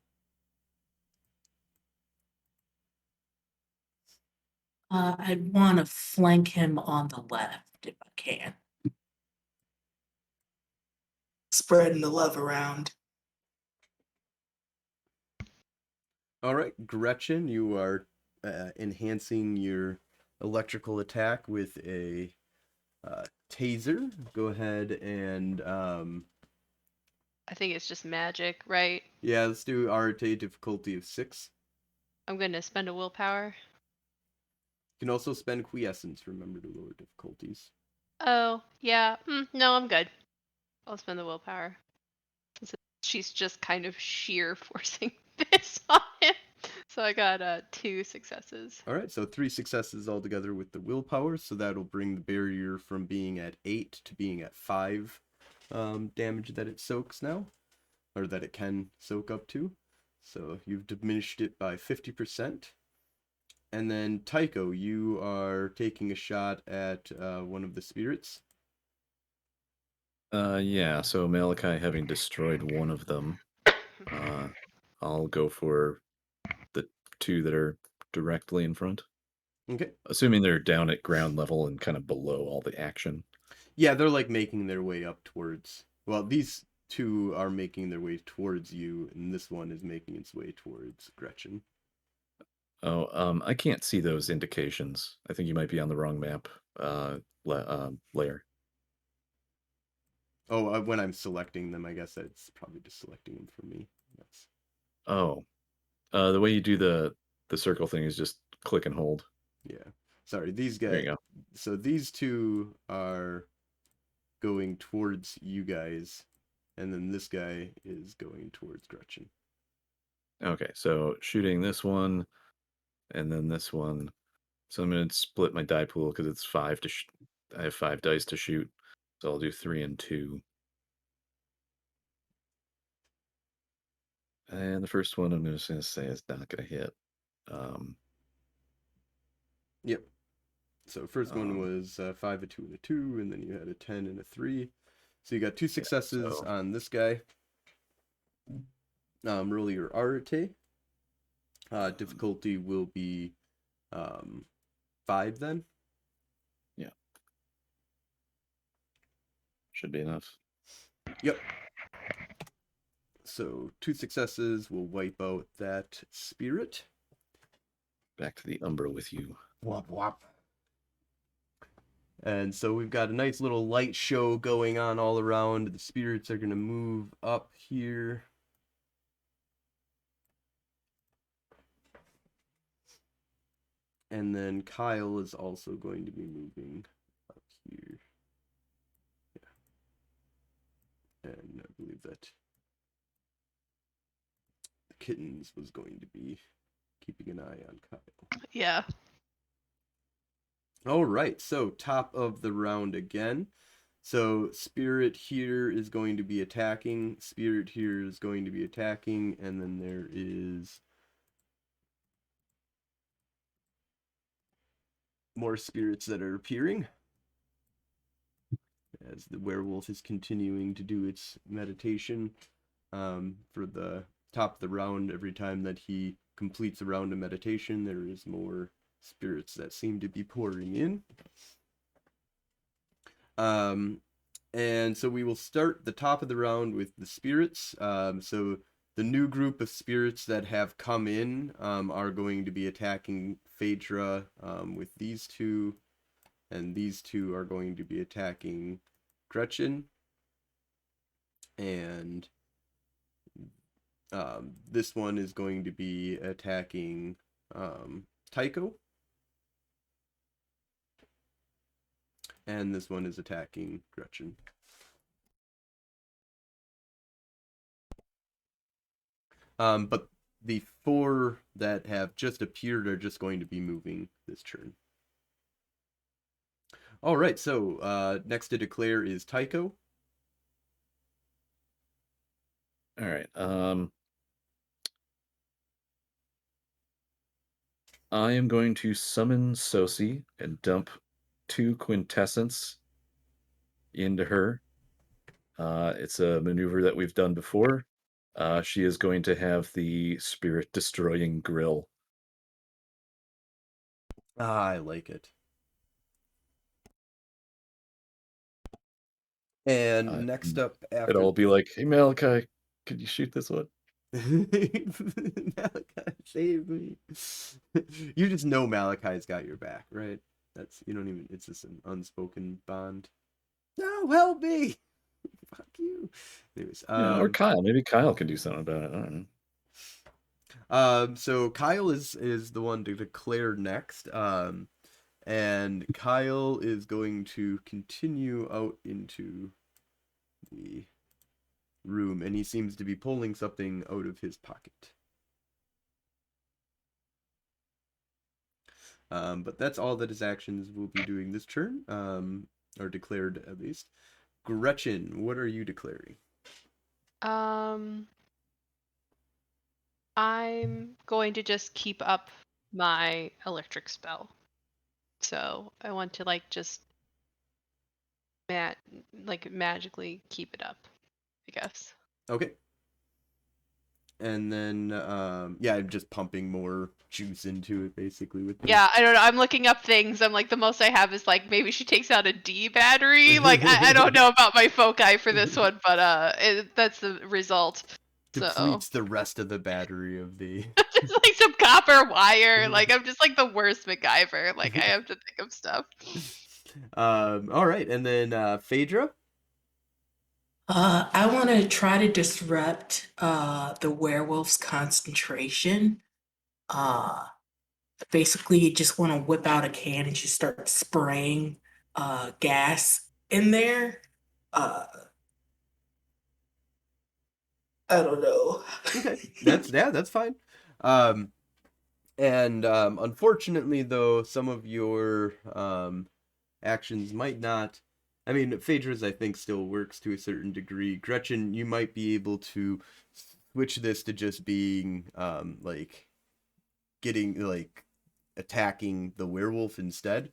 I'd want to flank him on the left if I can. Spreading the love around. All right, Gretchen, you are enhancing your electrical attack with a taser. Go ahead and I think it's just magic, right? yeah, let's do Arte difficulty of 6. I'm going to spend a willpower. You can also spend quiescence. Remember to lower difficulties. Oh, yeah. No, I'm good. I'll spend the willpower. She's just kind of sheer forcing this on him. So I got 2 successes. All right, so 3 successes altogether with the willpower. So that'll bring the barrier from being at 8 to being at 5 damage that it soaks now, or that it can soak up to. So you've diminished it by 50%. And then Tycho, you are taking a shot at one of the spirits. Yeah, so Malakai having destroyed one of them, I'll go for the 2 that are directly in front. Okay. Assuming they're down at ground level and kind of below all the action. Yeah, they're like making their way up towards. Well, these 2 are making their way towards you, and this one is making its way towards Gretchen. Oh, I can't see those indications. I think you might be on the wrong map layer. Oh, when I'm selecting them, I guess that's probably just selecting them for me. That's... Oh, the way you do the circle thing is just click and hold. Yeah. Sorry, these guys. There you go. So these 2 are going towards you guys, and then this guy is going towards Gretchen. Okay, so shooting this one, and then this one. So I'm going to split my die pool because it's 5 to I have 5 dice to shoot. So I'll do 3 and 2. And the first one I'm just going to say is not going to hit. Yep. So first one was 5, a 2, and a 2, and then you had a 10 and a 3. So you got 2 successes on this guy. Roll your Arte. Difficulty will be 5 then. Yeah. Should be enough. Yep. So 2 successes will wipe out that spirit. back to the Umbra with you. Wop wop. And so we've got a nice little light show going on all around. The spirits are going to move up here. And then Kyle is also going to be moving up here. Yeah. And I believe that the Kittens was going to be keeping an eye on Kyle. Yeah. All right, so top of the round again. So Spirit here is going to be attacking. Spirit here is going to be attacking. And then there is more spirits that are appearing as the werewolf is continuing to do its meditation. For the top of the round, every time that he completes a round of meditation, there is more spirits that seem to be pouring in. And so we will start the top of the round with the spirits. So the new group of spirits that have come in are going to be attacking Phaedra with these two, and these two are going to be attacking Gretchen. And this one is going to be attacking Tycho. And this one is attacking Gretchen. But the 4 that have just appeared are just going to be moving this turn. All right, so next to declare is Tycho. All right. I am going to summon Sosi and dump 2 quintessence into her. It's a maneuver that we've done before. She is going to have the spirit destroying grill. I like it. And next up after... It'll be like, hey, Malakai, could you shoot this one? Malakai, save me. You just know Malakai's got your back, right? You don't even, it's just an unspoken bond. No, help me! Fuck you. Anyways, Yeah, or Kyle. Maybe Kyle can do something about it. I don't know. So Kyle is the one to declare next. And Kyle is going to continue out into the room, and he seems to be pulling something out of his pocket. But that's all that his actions will be doing this turn, or declared at least. Gretchen, what are you declaring? I'm going to just keep up my electric spell. So I want to just magically keep it up, I guess. Okay. And then yeah, I'm just pumping more juice into it basically with Yeah, I don't know. I'm looking up things. I'm like, the most I have is maybe she takes out a D battery. I don't know about my foci for this one, but that's the result. Depletes the rest of the battery of the just some copper wire. I'm just the worst MacGyver. I have to think of stuff. All right, and then Phaedra. I want to try to disrupt the werewolf's concentration. Basically, just want to whip out a can and just start spraying gas in there. I don't know. Okay, that's fine. And unfortunately, though, some of your actions might not. I mean, Phaedra's, I think, still works to a certain degree. Gretchen, you might be able to switch this to just being getting attacking the werewolf instead,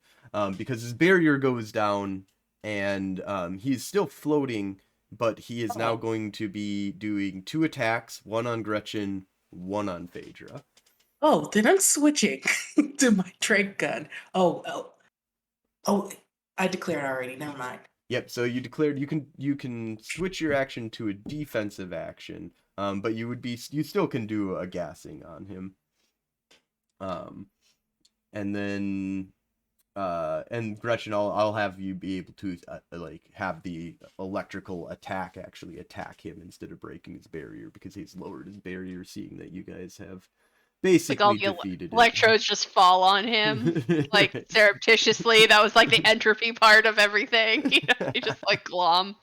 because his barrier goes down and he's still floating, but he is now going to be doing 2 attacks, 1 on Gretchen, 1 on Phaedra. Oh, then I'm switching to my trank gun. Oh, I declared already. Never mind. Yep. So you declared you can switch your action to a defensive action, but you still can do a gassing on him. And then and Gretchen, I'll have you be able to like have the electrical attack actually attack him instead of breaking his barrier, because he's lowered his barrier, seeing that you guys have Like all basically the defeated electrodes just fall on him, like it. surreptitiously. That was like the entropy part of everything. You know, he just like glom.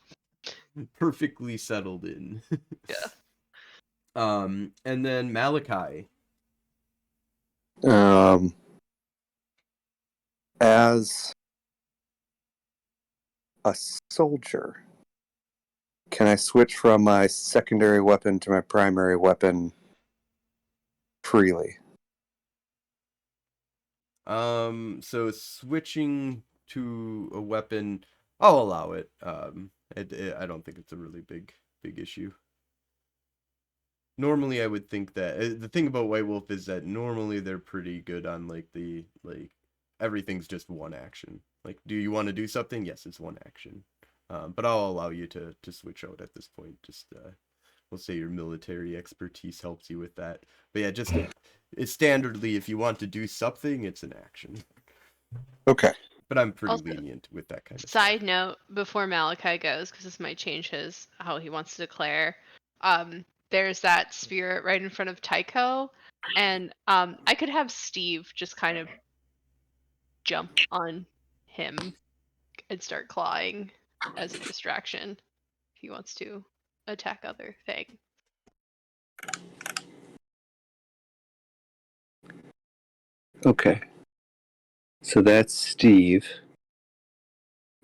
Perfectly settled in. Yeah. And then Malakai. As a soldier, can I switch from my secondary weapon to my primary weapon freely? So switching to a weapon, I'll allow it. I don't think it's a really big issue. Normally, I would think that the thing about White Wolf is that normally they're pretty good on like everything's just one action. Like, do you want to do something? Yes, it's one action. But I'll allow you to switch out at this point. Just we'll say your military expertise helps you with that. But yeah, just it's standardly, if you want to do something, it's an action. Okay. But I'm pretty Also, lenient with that kind of Side stuff. note, before Malachi goes, because this might change how he wants to declare. There's that spirit right in front of Tycho, and I could have Steve just kind of jump on him and start clawing as a distraction if he wants to attack other thing. Okay. So that's Steve.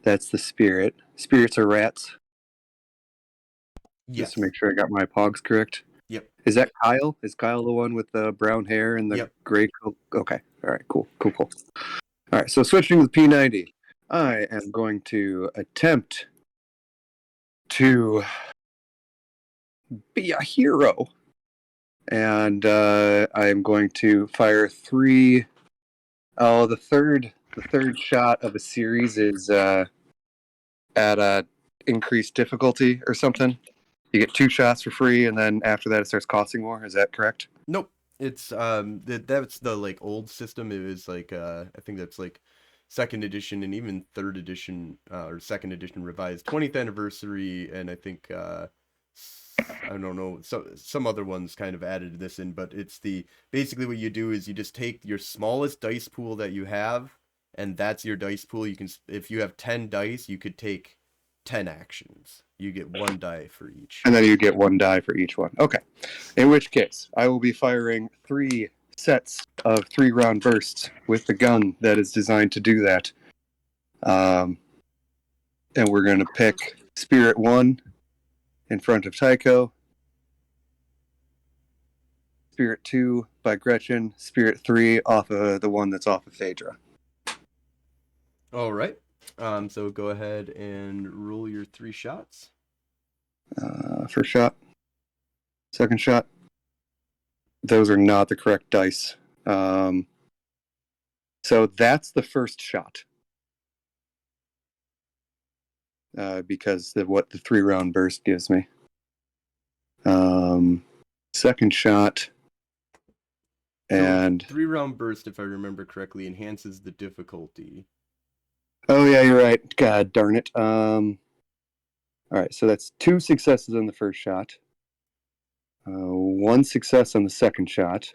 That's the spirit. Spirits are rats. Yes. Just to make sure I got my pogs correct. Yep. Is that Kyle? Is Kyle the one with the brown hair and the Yep. gray coat? Okay. All right. Cool. All right. So switching to the P90, I am going to attempt to be a hero, and I am going to fire 3. Oh, the third shot of a series is at a increased difficulty or something. You get 2 shots for free, and then after that, it starts costing more. Is that correct? Nope. It's that's the like old system. It was like I think that's like 2nd edition and even 3rd edition or 2nd edition revised 20th anniversary, and I think I don't know, so some other ones kind of added this in, but it's basically what you do is you just take your smallest dice pool that you have, and that's your dice pool. You can, if you have 10 dice, you could take 10 actions. You get 1 die for each. And then you get 1 die for each one. Okay. In which case, I will be firing 3 sets of 3-round bursts with the gun that is designed to do that. And we're going to pick Spirit 1 in front of Tycho, Spirit 2 by Gretchen, Spirit 3 off of the one that's off of Phaedra. All right. So go ahead and roll your 3 shots. First shot. Second shot. Those are not the correct dice. So that's the first shot. Because of what the 3-round burst gives me. Second shot. And 3-round burst, if I remember correctly, enhances the difficulty. Oh yeah, you're right. God darn it. All right, so that's 2 successes on the first shot, 1 success on the second shot,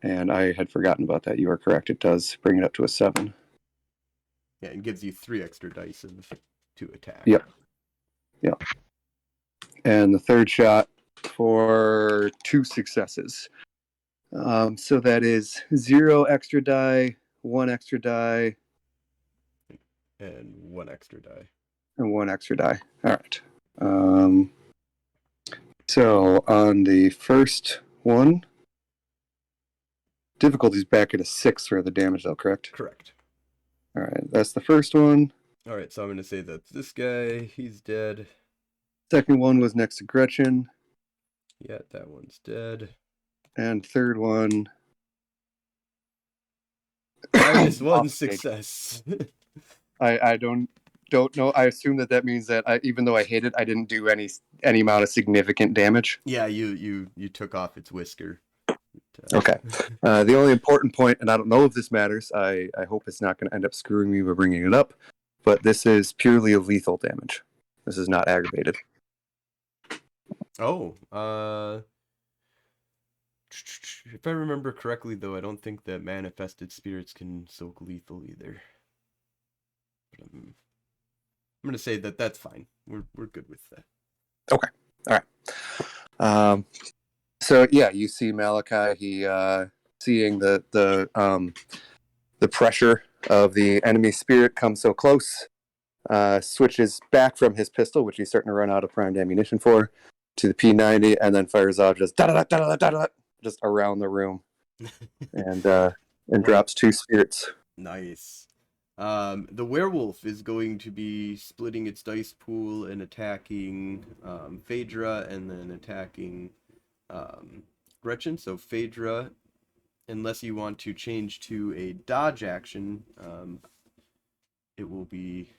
and I had forgotten about that. You are correct. It does bring it up to a 7. Yeah, it gives you 3 extra dice to attack. Yep. And the third shot for 2 successes. So that is 0 extra die, 1 extra die, and 1 extra die. And 1 extra die. All right. So on the first one, difficulty's back at a 6 for the damage, though, correct? Correct. All right, that's the first one. All right, so I'm going to say that this guy, he's dead. Second one was next to Gretchen. Yeah, that one's dead. And third one... -1 success. I don't know. I assume that means that even though I hit it, I didn't do any amount of significant damage. Yeah, you took off its whisker. Okay. The only important point, and I don't know if this matters, I hope it's not going to end up screwing me by bringing it up, but this is purely lethal damage. This is not aggravated. Oh, if I remember correctly, though, I don't think that manifested spirits can soak lethal either. But I'm gonna say that that's fine. We're good with that. Okay. All right. So yeah, you see Malakai. He seeing the pressure of the enemy spirit come so close, switches back from his pistol, which he's starting to run out of primed ammunition for, to the P90, and then fires off just just around the room, and drops 2 spirits. Nice. The werewolf is going to be splitting its dice pool and attacking Phaedra, and then attacking Gretchen. So Phaedra, unless you want to change to a dodge action, it will be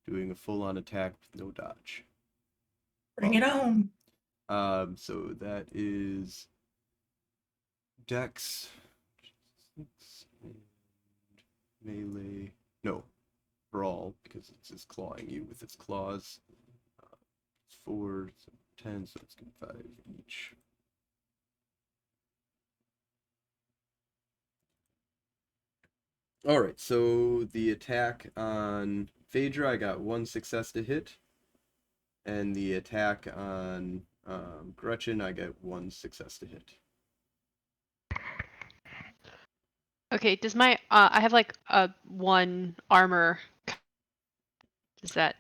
doing a full-on attack with no dodge. Bring it on. So that is Dex, and melee. No, brawl, because it's just clawing you with its claws. It's 4, so 10, so it's good 5 each. Alright, so the attack on Phaedra, I got 1 success to hit. And the attack on Gretchen, I get 1 success to hit. Okay, does my I have like a 1 armor. Does that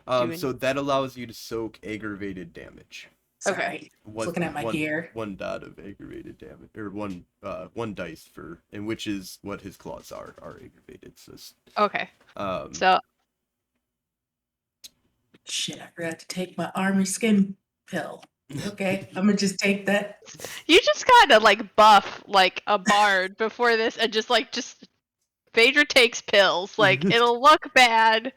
So that allows you to soak aggravated damage. Sorry. Okay. I was looking at my gear. 1 dot of aggravated damage, or 1 dice for, and which is what his claws are aggravated. So, Okay. So Shit, I forgot to take my armor skin pill. Okay, I'm gonna just take that. you just gotta like buff like a bard before this, and just Phaedra takes pills. Like it'll look bad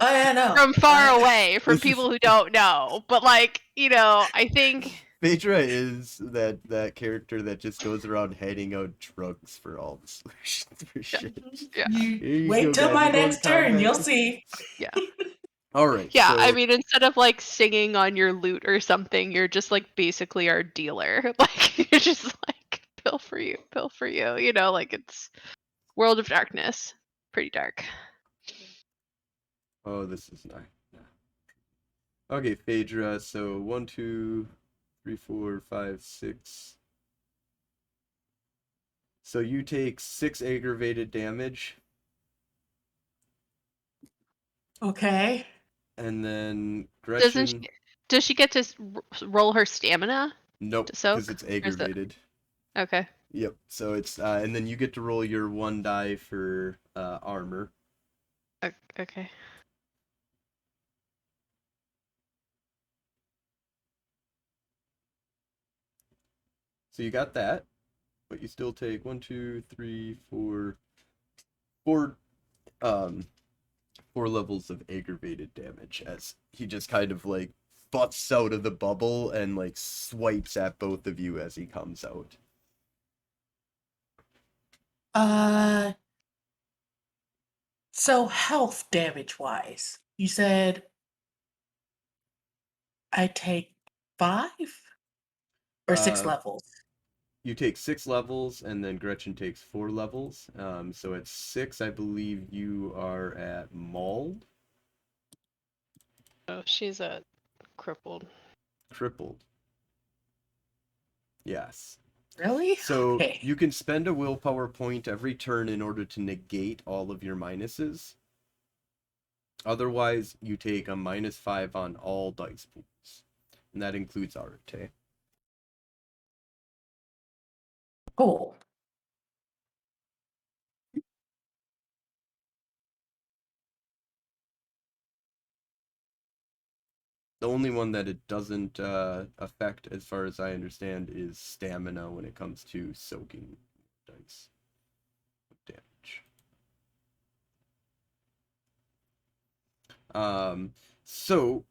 Oh yeah, no. from far away from people who don't know, but like I think Phaedra is that character that just goes around handing out drugs for all the solutions for shit. Yeah. You wait till my next turn, you'll see. Yeah. All right. Yeah, so, I mean, instead of like singing on your lute or something, you're just like basically our dealer. Like you're just like pill for you, like it's World of Darkness, pretty dark. Oh, this is nice. Okay, Phaedra. So 1, 2, 3, 4, 5, 6. So you take 6 aggravated damage, Okay. and then Gretchen. Does she get to roll her stamina? Nope, to soak? because it's Or is that- aggravated. Okay. Yep. So it's and then you get to roll your 1 die for armor. Okay. So you got that, but you still take 1, 2, 3, 4, 4 levels of aggravated damage as he just kind of like butts out of the bubble and like swipes at both of you as he comes out. So health damage wise, you said I take 5 or 6 levels. You take 6 levels, and then Gretchen takes 4 levels. So at 6, I believe you are at mauled. Oh, she's a crippled. Crippled. Yes. Really? So Okay. you can spend a willpower point every turn in order to negate all of your minuses. Otherwise, you take a -5 on all dice pools. And that includes Arte. Cool. The only one that it doesn't affect, as far as I understand, is stamina when it comes to soaking dice damage. So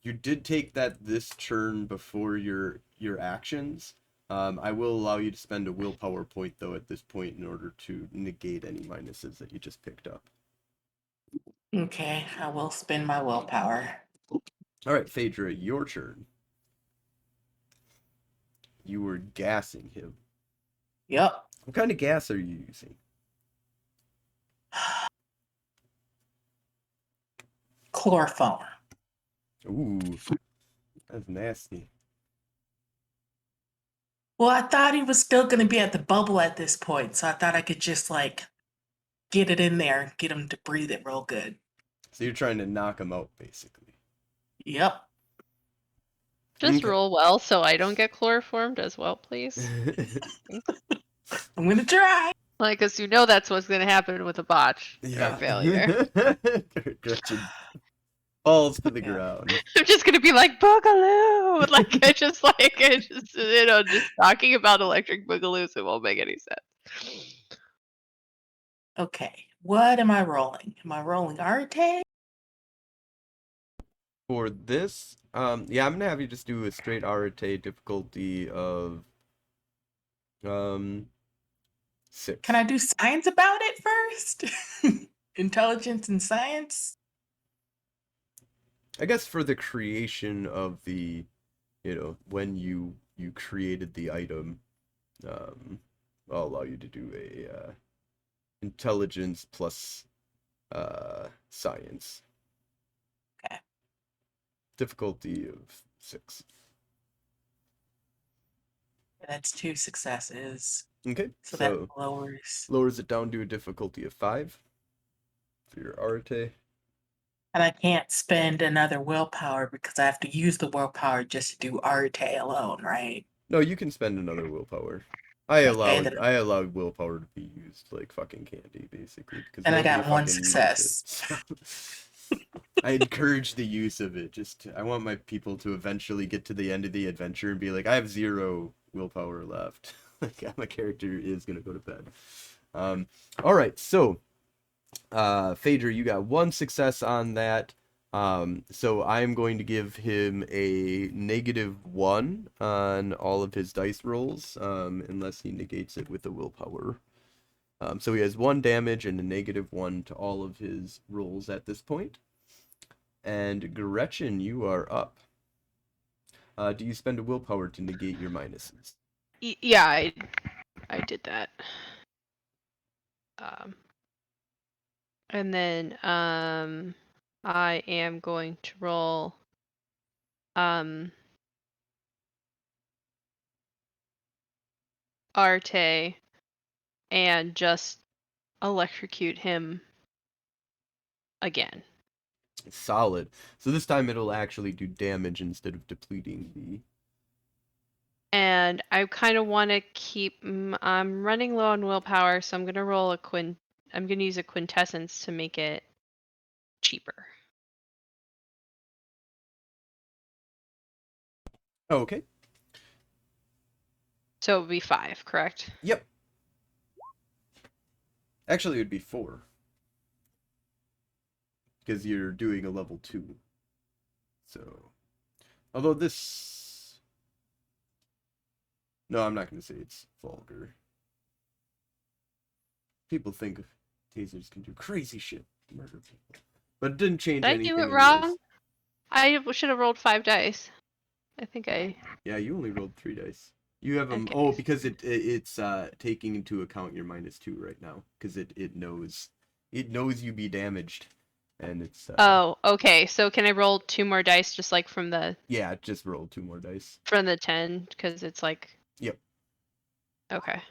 you did take that this turn before your actions. I will allow you to spend a willpower point, though, at this point in order to negate any minuses that you just picked up. Okay, I will spend my willpower. All right, Phaedra, your turn. You were gassing him. Yep. What kind of gas are you using? Chloroform. Ooh, that's nasty. Well, I thought he was still going to be at the bubble at this point, so I thought I could just like get it in there and get him to breathe it real good. So you're trying to knock him out, basically. Yep. Just Okay. roll well so I don't get chloroformed as well, please. I'm going to try. Like, because you know that's what's going to happen with a botch or failure. Gretchen falls to the Yeah. ground. I'm just going to be like, Boogaloo! Just talking about electric boogaloos, it won't make any sense. Okay, what am I rolling? Am I rolling Arte? For this, yeah, I'm gonna have you just do a straight Arate difficulty of 6. Can I do science about it first? Intelligence and science? I guess for the creation of the, when you created the item, I'll allow you to do a intelligence plus science. Okay. Difficulty of 6. That's 2 successes. Okay, So so that lowers. lowers it down to a difficulty of 5 for your Arate. And I can't spend another willpower because I have to use the willpower just to do Arte alone, right? No, you can spend another willpower. I Okay, allowed willpower to be used like fucking candy, basically, because and I nobody got 1 fucking uses success. it. I encourage the use of it. I want my people to eventually get to the end of the adventure and be like, I have 0 willpower left. Like my character is gonna go to bed. All right, so Phaedra, you got 1 success on that. So I'm going to give him a -1 on all of his dice rolls, unless he negates it with a willpower. So he has 1 damage and a -1 to all of his rolls at this point. And Gretchen, you are up. Do you spend a willpower to negate your minuses? Yeah, I did that. And then I am going to roll Arte and just electrocute him again. Solid. So this time it'll actually do damage instead of depleting the... And I kind of want to keep. I'm running low on willpower, so I'm gonna roll I'm gonna use a quintessence to make it cheaper. Okay. So it would be 5, correct? Yep. Actually, it would be 4. Because you're doing a level 2. So, although this... No, I'm not going to say it's vulgar. People think tasers can do crazy shit, murder people. But it didn't change Did I anything. do it in wrong? yours. I should have rolled 5 dice. I think I... Yeah, you only rolled 3 dice. You have them... Okay. Oh, because it's taking into account your -2 right now. Because it knows... It knows you be damaged. And it's... Oh, okay. So can I roll 2 more dice just like from the... Yeah, just roll 2 more dice. From the 10, because it's like... Yep. Okay.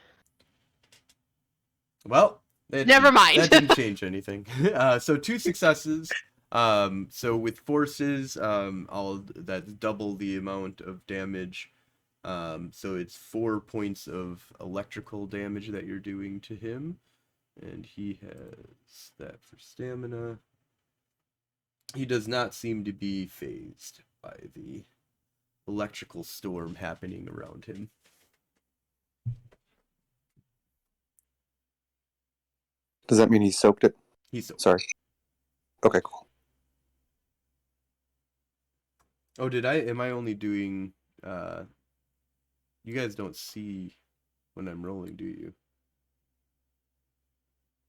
Well, Never mind. That didn't change anything. So 2 successes. So with forces, that's double the amount of damage. So it's 4 points of electrical damage that you're doing to him, and he has that for stamina. He does not seem to be phased by the electrical storm happening around him. Does that mean he soaked it? He's so... Sorry. Okay, cool. Oh, am I only doing You guys don't see when I'm rolling, do you?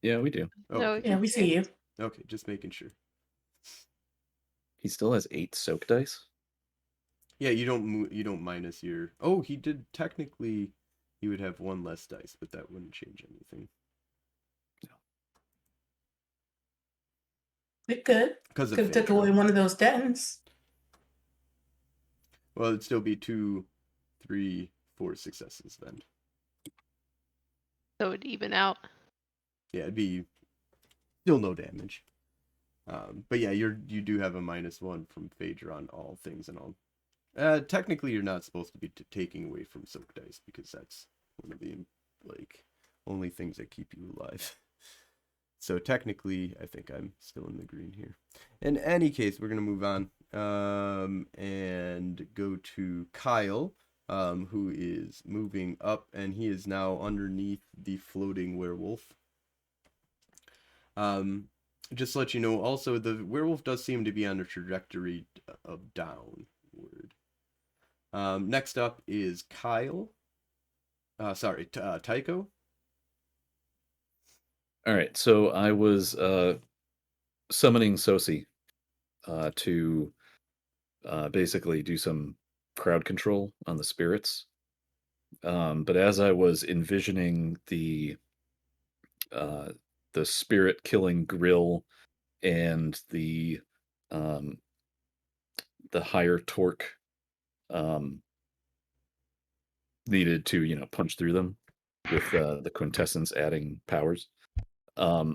Yeah, we do. Oh, No, okay. Yeah, we see you. Okay, just making sure. He still has 8 soak dice. Yeah, you don't minus your. Oh, he did technically. He would have 1 less dice, but that wouldn't change anything. It could. Because of Could have took Phaedra. away one of those dens. Well, it'd still be 2, 3, 4 successes then. so it'd even out. Yeah, it'd be still no damage. But yeah, you do have a -1 from Phaedra on all things and all. Technically, you're not supposed to be taking away from soak dice because that's one of the like only things that keep you alive. So technically, I think I'm still in the green here. In any case, we're gonna move on and go to Kyle, who is moving up, and he is now underneath the floating werewolf. Just to let you know, also the werewolf does seem to be on a trajectory of downward. Next up is Kyle. Tycho. All right, so I was summoning Sosi to basically do some crowd control on the spirits. But as I was envisioning the spirit killing grill and the higher torque needed to punch through them with the quintessence adding powers, I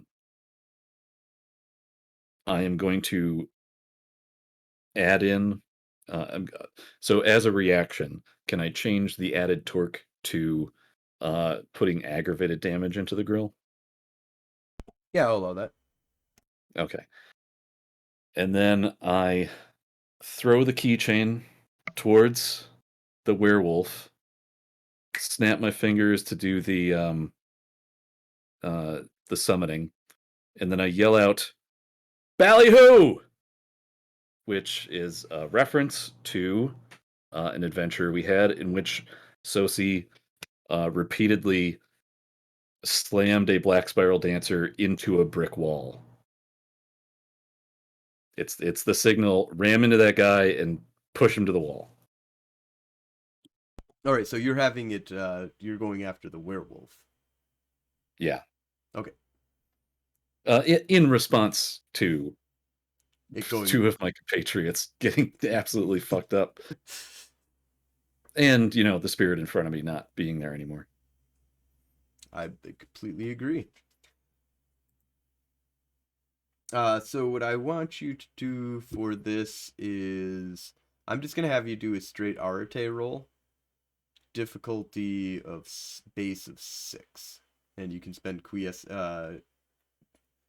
am going to add in. So as a reaction, can I change the added torque to putting aggravated damage into the grill? Yeah, I'll allow that. Okay. And then I throw the keychain towards the werewolf, snap my fingers to do the summoning, and then I yell out, "Ballyhoo!" which is a reference to an adventure we had in which Sosi repeatedly slammed a black spiral dancer into a brick wall. It's the signal: ram into that guy and push him to the wall. All right, so you're having it. You're going after the werewolf. Yeah. Okay. In response to It going. 2 of my compatriots getting absolutely fucked up, and the spirit in front of me not being there anymore. I completely agree. So what I want you to do for this is I'm just gonna have you do a straight Arate roll, difficulty of base of 6, and you can spend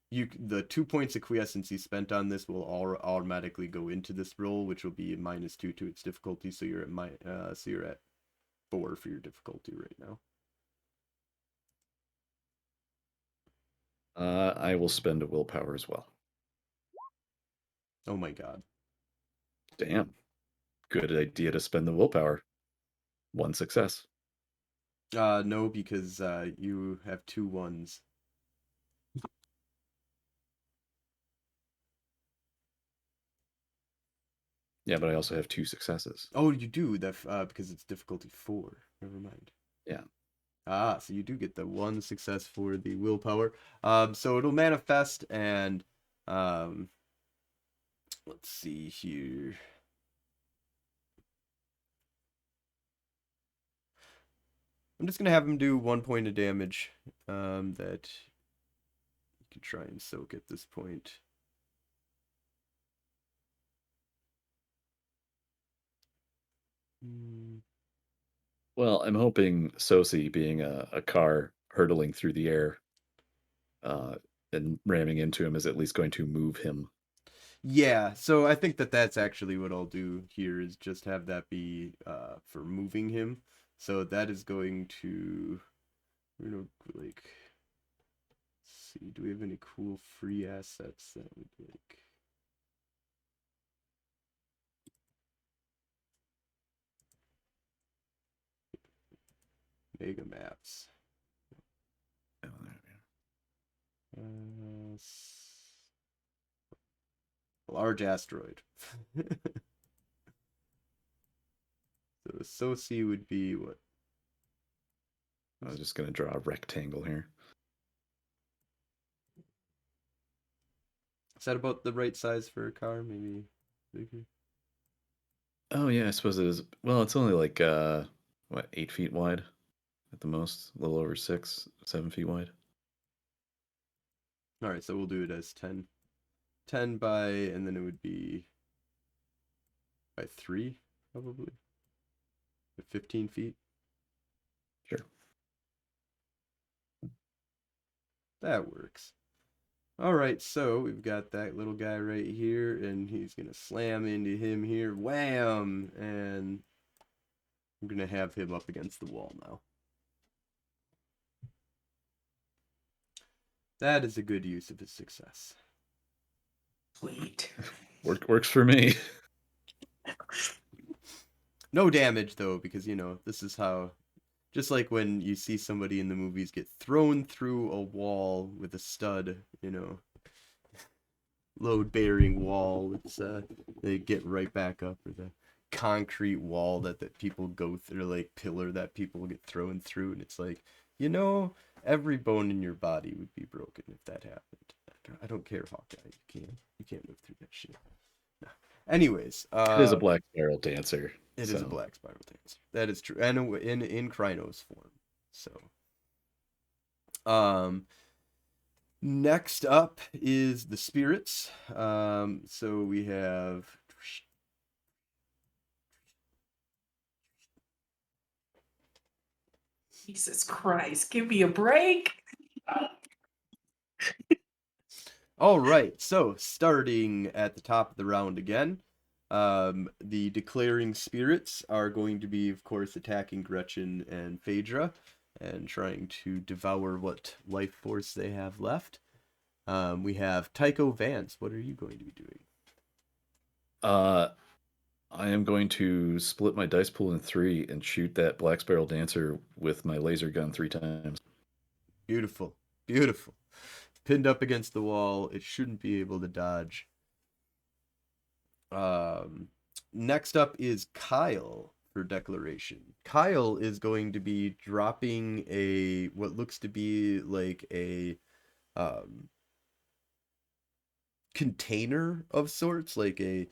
the 2 points of quiescence you spent on this will all automatically go into this roll, which will be a -2 to its difficulty. So you're at 4 for your difficulty right now. I will spend a willpower as well. Oh my god. Damn. Good idea to spend the willpower. 1 success. No, because you have 2 1s. Yeah, but I also have 2 successes. Oh, you do that because it's difficulty 4. Never mind. Yeah. So you do get the 1 success for the willpower. So it'll manifest, and let's see here. I'm just gonna have him do 1 point of damage. That you can try and soak at this point. Well, I'm hoping Sosi, being a car hurtling through the air and ramming into him, is at least going to move him. Yeah, so I think that's actually what I'll do here is just have that be for moving him. So that is going to, like, see, do we have any cool free assets that would like? Mega maps. Oh, Large asteroid. So Soci would be what? I was just going to draw a rectangle here. Is that about the right size for a car? Maybe bigger? Oh, yeah, I suppose it is. Well, it's only like, 8 feet wide at the most? A little over 7 feet wide. All right, so we'll do it as 10. 10 by, and then it would be by 3, probably. 15 feet. Sure. That works. All right, so we've got that little guy right here, and he's going to slam into him here. Wham! And I'm going to have him up against the wall now. That is a good use of his success. Sweet. Works for me. No damage, though, because, this is how... Just like when you see somebody in the movies get thrown through a wall with a stud, load-bearing wall, they get right back up, or the concrete wall that people go through, like pillar that people get thrown through, and it's like, every bone in your body would be broken if that happened. I don't care, Hawkeye. You can't live through that shit. No. Anyways, It is a black spiral dancer. It is a black spiral dancer. That is true, and in Krynos form. So, next up is the spirits. So we have. Jesus Christ, give me a break. All right, so starting at the top of the round again, the declaring spirits are going to be, of course, attacking Gretchen and Phaedra and trying to devour what life force they have left. We have Tycho Vance. What are you going to be doing? I am going to split my dice pool in 3 and shoot that black spiral dancer with my laser gun 3 times. Beautiful. Beautiful. Pinned up against the wall. It shouldn't be able to dodge. Next up is Kyle for declaration. Kyle is going to be dropping what looks to be like a container of sorts, like a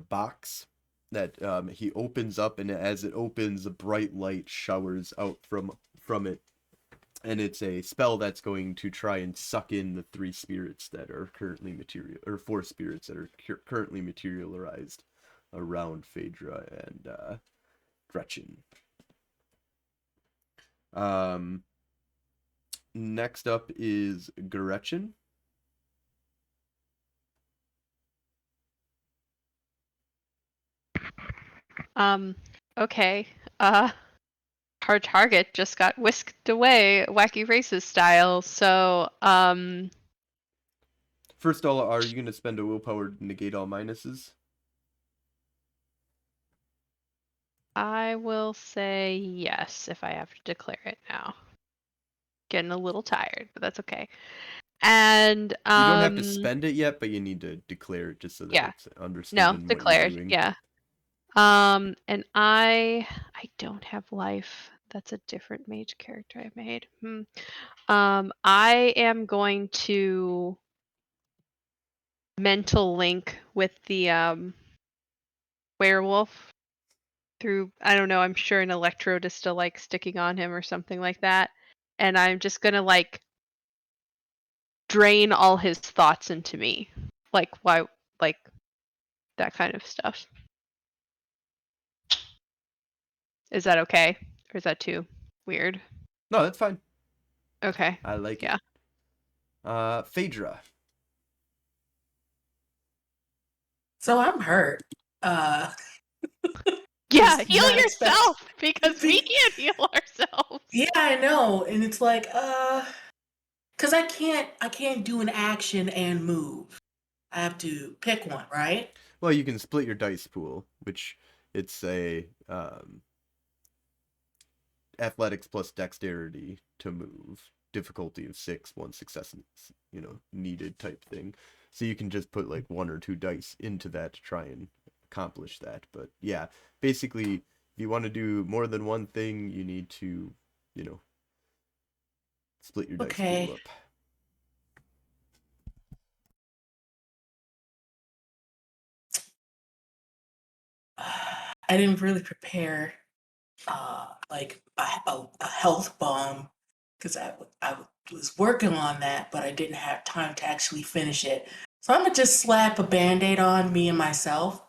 box that he opens up, and as it opens, a bright light showers out from it. And it's a spell that's going to try and suck in the 3 spirits that are currently 4 spirits that are currently materialized around Phaedra and Gretchen. Next up is Gretchen. Okay. Her target just got whisked away, wacky racist style. So, First of all, are you going to spend a willpower to negate all minuses? I will say yes if I have to declare it now. Getting a little tired, but that's okay. And you don't have to spend it yet, but you need to declare it just so that it's understood. No, in declared. What you're doing. Yeah. And I don't have life. That's a different mage character I made. I am going to mental link with the werewolf through, I don't know, I'm sure an electrode is still like sticking on him or something like that. And I'm just gonna like drain all his thoughts into me. Like why, like that kind of stuff. Is that okay? Or is that too weird? No, that's fine. Okay. I like Yeah. it. Phaedra. So I'm hurt. Yeah, Just heal not yourself because we can't heal ourselves. Yeah, I know. And it's like, because I can't do an action and move. I have to pick one, right? Well, you can split your dice pool, which it's a athletics plus dexterity to move. Difficulty of 6, 1 success, needed type thing. So you can just put like 1 or 2 dice into that to try and accomplish that. But yeah, basically, if you want to do more than one thing, you need to, split your dice pool up. I didn't really prepare like a health bomb because I was working on that, but I didn't have time to actually finish it. So I'm gonna just slap a band-aid on me and myself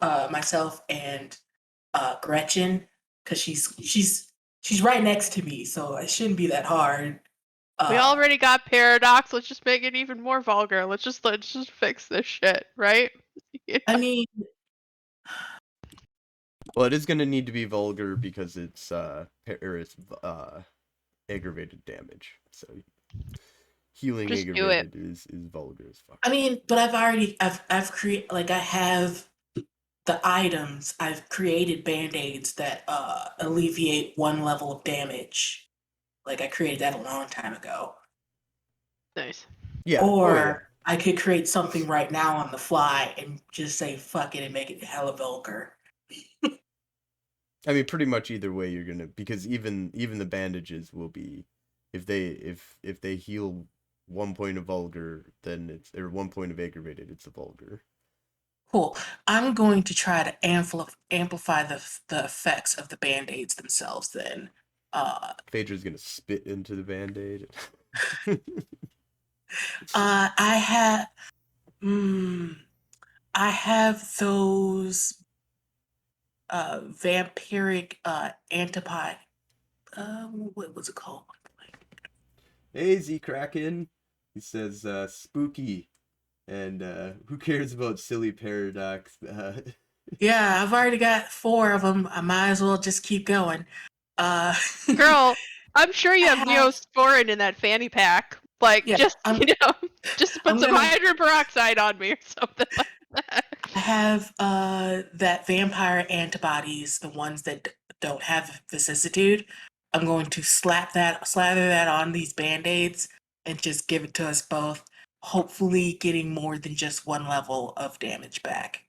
and Gretchen, because she's right next to me, so it shouldn't be that hard. We already got paradox. Let's just make it even more vulgar. Let's just fix this shit, right? Yeah. I mean, well, it is going to need to be vulgar because it's aggravated damage. So healing just aggravated is vulgar as fuck. I mean, but I've created, like, I have the items. I've created band-aids that alleviate 1 level of damage. Like, I created that a long time ago. Nice. Yeah. Or I could create something right now on the fly and just say fuck it and make it hella vulgar. I mean, pretty much either way you're gonna, because even the bandages will be, if they heal 1 point of vulgar, then it's, or 1 point of aggravated, it's a vulgar. Cool. I'm going to try to amplify the effects of the band-aids themselves then. Phaedra's gonna spit into the band-aid. I have those vampiric what was it called? Hey, Z-Kraken. He says, spooky. And who cares about silly paradox? Yeah, I've already got 4 of them. I might as well just keep going. Girl, I'm sure you have Neosporin in that fanny pack. Like, Yeah, just just put some hydrogen peroxide on me or something like that. I have that vampire antibodies, the ones that don't have vicissitude. I'm going to slather that on these band-aids and just give it to us both, hopefully getting more than just 1 level of damage back.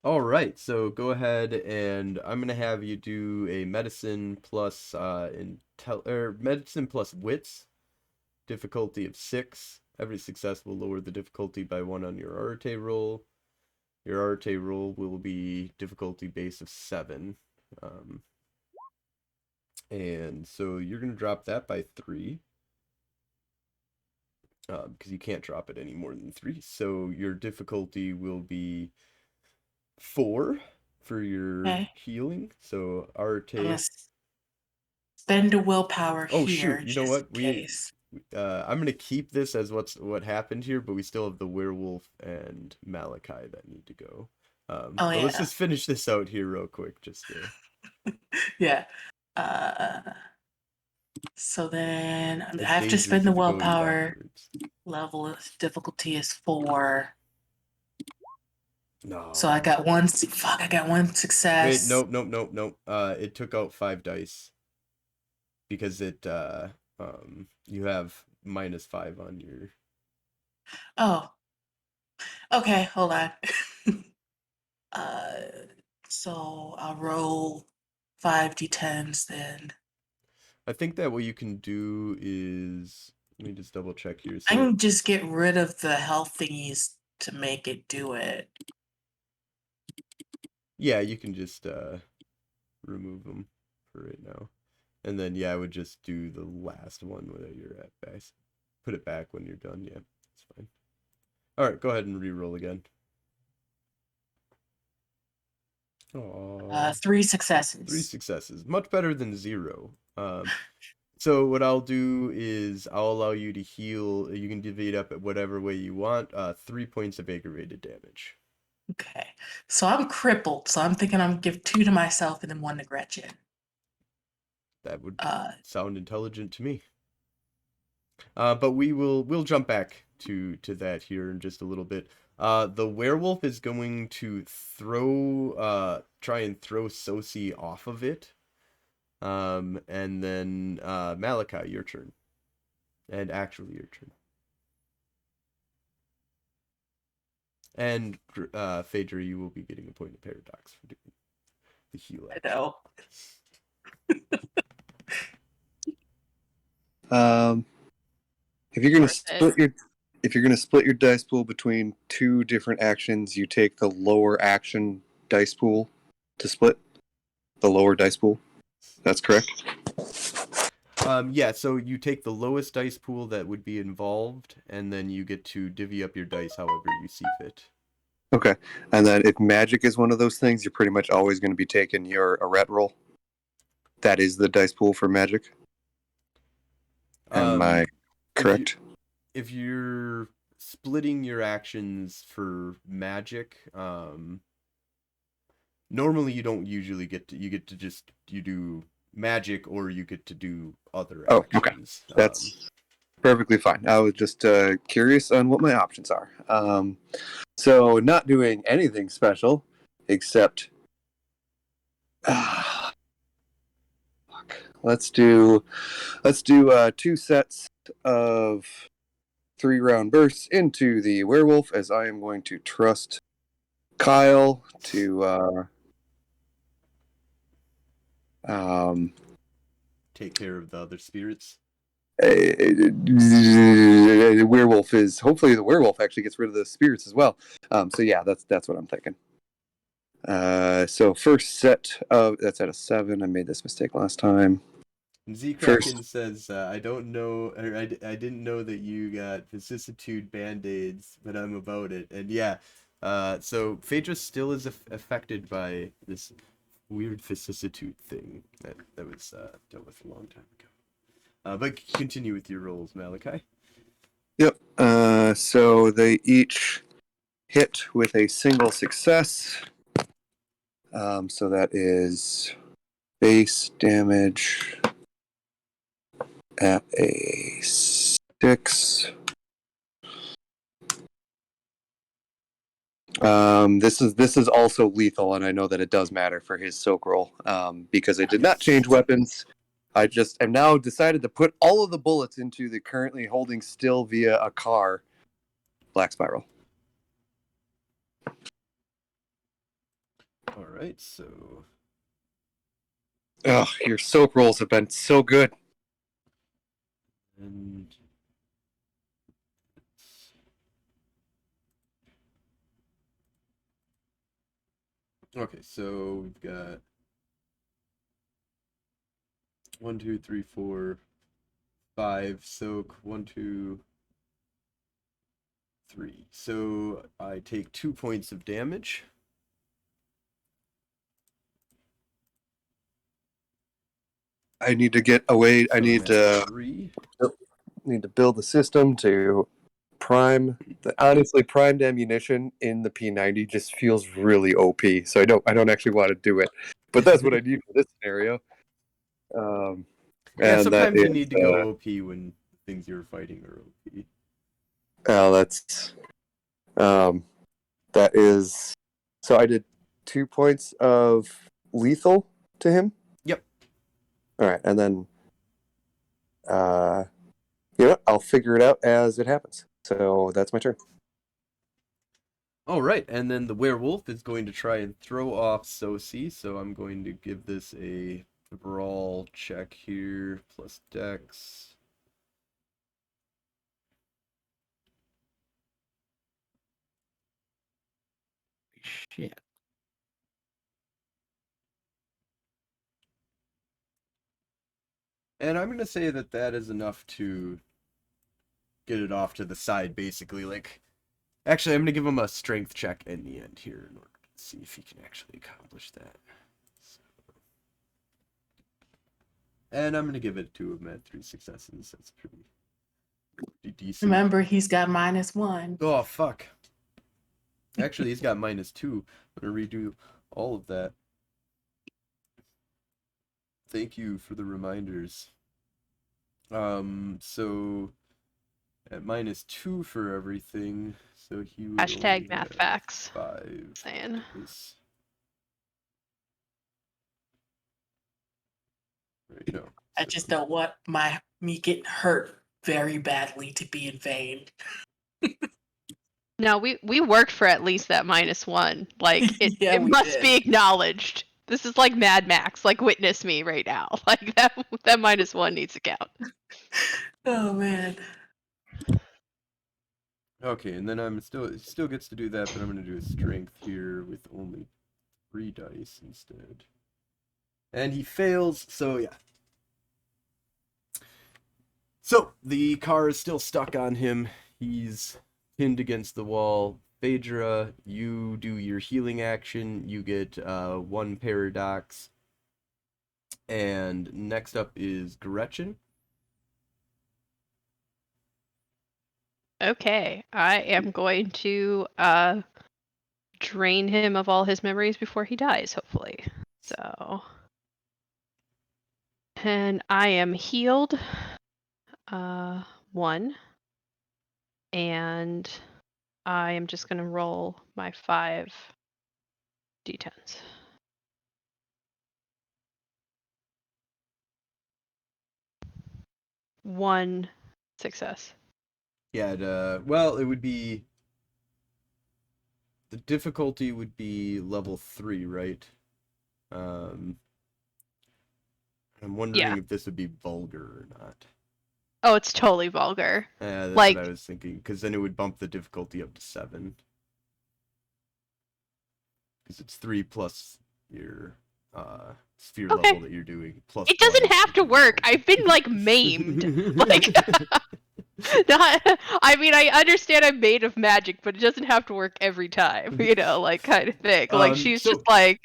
All right, so go ahead and I'm gonna have you do a medicine plus medicine plus wits, difficulty of 6. Every success will lower the difficulty by 1 on your Arte roll. Your Arte roll will be difficulty base of 7. And so you're gonna drop that by 3. Because you can't drop it any more than 3. So your difficulty will be 4 for your healing. So Arte. I'm gonna spend a willpower Oh here. shoot! You know what? I'm gonna keep this as what happened here, but we still have the werewolf and Malakai that need to go. But let's just finish this out here real quick, just to... Yeah. So then I have to spend the willpower. Level of difficulty is 4. No. So I got 1. Fuck! I got 1 success. Wait, nope. It took out 5 dice because it you have -5 on your. Oh. Okay, hold on. So I'll roll 5d10s then. I think that what you can do is, let me just double check here. I can just get rid of the health thingies to make it do it. Yeah, you can just remove them for right now. And then, yeah, I would just do the last one where you're at base. Put it back when you're done. Yeah, that's fine. All right, go ahead and re-roll again. Aww. 3 successes. 3 successes. Much better than 0. So what I'll do is I'll allow you to heal. You can divvy it up at whatever way you want. 3 points of aggravated damage. Okay. So I'm crippled. So I'm thinking I'm going to give 2 to myself and then 1 to Gretchen. That would sound intelligent to me. But we'll jump back to that here in just a little bit. The werewolf is going to try and throw Sosi off of it. And then Malakai, your turn. And actually your turn. And Phaedra, you will be getting a point of paradox for doing the heal I action. know. If you're gonna Worth it. split your dice pool between two different actions, you take the lower action dice pool to split the lower dice pool. That's correct. Yeah, so you take the lowest dice pool that would be involved, and then you get to divvy up your dice however you see fit. Okay, and then if magic is one of those things, you're pretty much always going to be taking your arret roll. That is the dice pool for magic. Am I correct? If you're splitting your actions for magic, normally you don't usually get to. You get to just you do magic, or you get to do other actions. Okay. That's perfectly fine. I was just curious on what my options are. So not doing anything special, except let's do 2 sets of 3-round bursts into the werewolf, as I am going to trust Kyle to take care of the other spirits. The werewolf is hopefully the werewolf actually gets rid of the spirits as well. So yeah, that's what I'm thinking. So first set of that's at a 7. I made this mistake last time. Z Kraken says, I don't know, or I didn't know that you got vicissitude band-aids, but I'm about it. And yeah, so Phaedra still is affected by this weird vicissitude thing that was dealt with a long time ago. But continue with your rolls, Malakai. Yep. So they each hit with a single success. So that is base damage at a 6. This is also lethal, and I know that it does matter for his soak roll because I did not change weapons. I just am now decided to put all of the bullets into the currently holding still via a car Black Spiral. All right, so. Ugh, your soak rolls have been so good. And. Okay, so we've got 1, 2, 3, 4, 5 soak. 1, 2, 3. So I take 2 points of damage. I need to get away. So I need to 3. need to build the system to prime. Honestly, primed ammunition in the P90 just feels really OP. So I don't actually want to do it, but that's what I need for this scenario. Yeah, and sometimes that you is, need to go OP when things you're fighting are OP. that's that is. So I did 2 points of lethal to him. Yep. All right, and then I'll figure it out as it happens. So that's my turn. All right, and then the werewolf is going to try and throw off Sosi, so I'm going to give this a brawl check here, plus dex. Shit. And I'm going to say that that is enough to get it off to the side, basically. Like, actually, I'm going to give him a strength check in the end here in order to see if he can actually accomplish that. So. And I'm going to give it to him at 3 successes. That's pretty decent. Remember, he's got -1. Oh, fuck. Actually, he's got -2. I'm going to redo all of that. Thank you for the reminders. So at -2 for everything, so he would Hashtag only math have facts. 5. Saying. Right, no. I just don't want me getting hurt very badly to be in vain. No, we worked for at least that -1. Like it Yeah, we must did. be acknowledged. This is like Mad Max. Like witness me right now. Like that -1 needs to count. Oh man. Okay, and then it still gets to do that, but I'm gonna do a strength here with only 3 dice instead. And he fails, so yeah. So the car is still stuck on him. He's pinned against the wall. Phaedra, you do your healing action. You get 1 paradox. And next up is Gretchen. Okay, I am going to drain him of all his memories before he dies, hopefully. So, and I am healed 1, and I am just going to roll my 5 d10s. One success. Yeah, well, it would be... The difficulty would be level 3, right? I'm wondering Yeah. if this would be vulgar or not. Oh, it's totally vulgar. That's Like- what I was thinking, because then it would bump the difficulty up to 7. Because it's 3 plus your sphere Okay. level that you're doing. Plus It doesn't 1 have to is work. your I've been like maimed. Like not, I mean, I understand I'm made of magic, but it doesn't have to work every time, you know, like kind of thing. Like she's so- just like,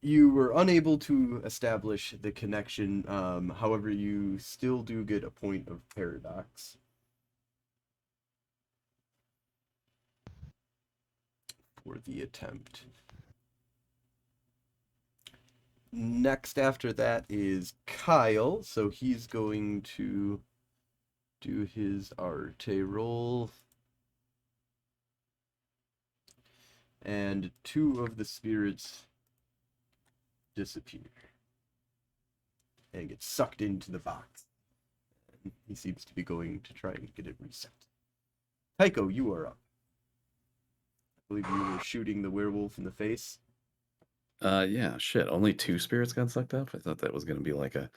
You were unable to establish the connection. However, you still do get a point of paradox. For the attempt. Next after that is Kyle, so he's going to do his Arte roll. And 2 of the spirits disappear. And get sucked into the box. And he seems to be going to try and get it reset. Tycho, you are up. I believe you were shooting the werewolf in the face. Yeah, shit. Only 2 spirits got sucked up. I thought that was gonna be like a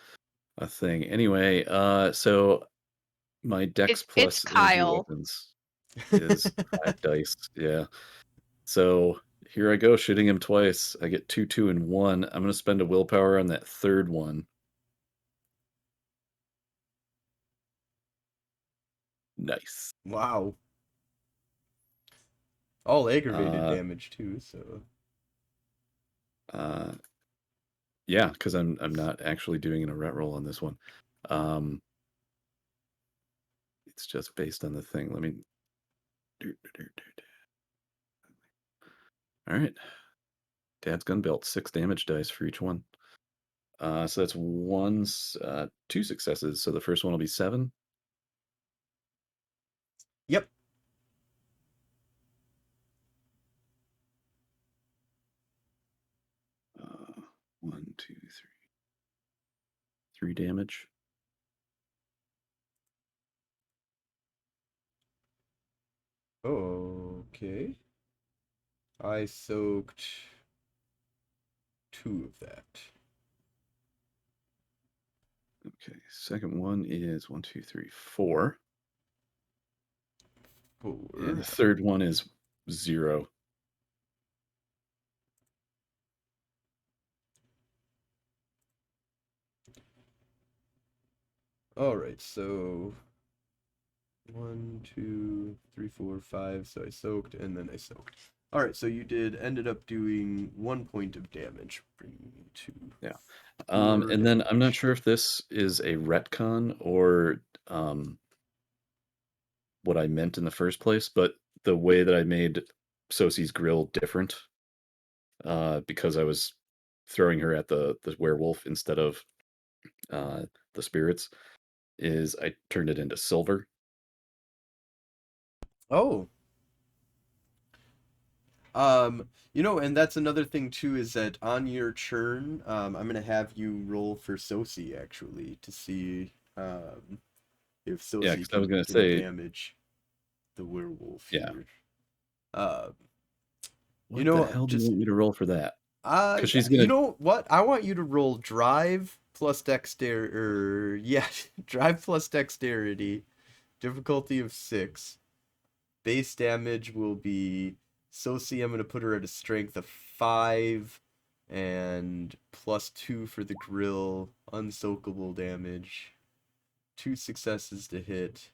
thing. Anyway, so my Dex It's plus energy Kyle. weapons is 5 dice. Yeah. So here I go, shooting him twice. I get 2, 2, and 1. I'm gonna spend a willpower on that third one. Nice. Wow. All aggravated Uh, damage too, so Yeah, because I'm not actually doing a ret roll on this one. It's just based on the thing. Let me. All right. Dad's gun belt, 6 damage dice for each one. So that's 2 successes. So the first one will be 7. yep. 1, 2, 3. 3 damage. Okay. I soaked 2 of that. Okay. Second one is 1, 2, 3, 4. 4. And the third one is 0. All right, so 1, 2, 3, 4, 5. So I soaked and then I soaked. All right, so you ended up doing 1 point of damage, bringing you to Yeah. 4 And then I'm not damage. sure if this is a retcon or what I meant in the first place, but the way that I made Sosie's grill different, because I was throwing her at the werewolf instead of the spirits, is I turned it into silver. Oh. And that's another thing too, is that on your turn, I'm gonna have you roll for Sosi actually to see if Yeah, Sosi because I was gonna can say, damage the werewolf yeah. here. Uh, What the hell do you just want me to roll for that? Because she's you gonna. know what? I want you to roll drive plus drive plus dexterity, difficulty of 6. Base damage will be Sosi. I'm gonna put her at a strength of 5, and +2 for the grill. Unsoakable damage. 2 successes to hit,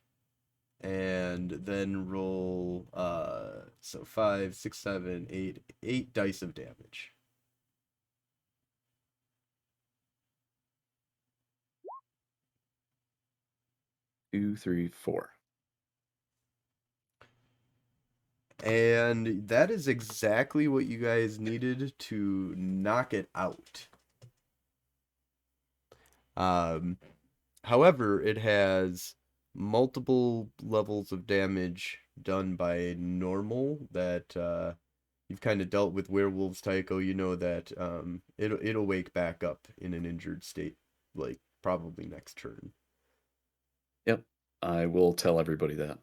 and then roll so 5, 6, 7, 8 dice of damage. 2, 3, 4. And that is exactly what you guys needed to knock it out. However, it has multiple levels of damage done by normal that you've kind of dealt with werewolves, Tycho. You know that it'll wake back up in an injured state, like probably next turn. Yep, I will tell everybody that.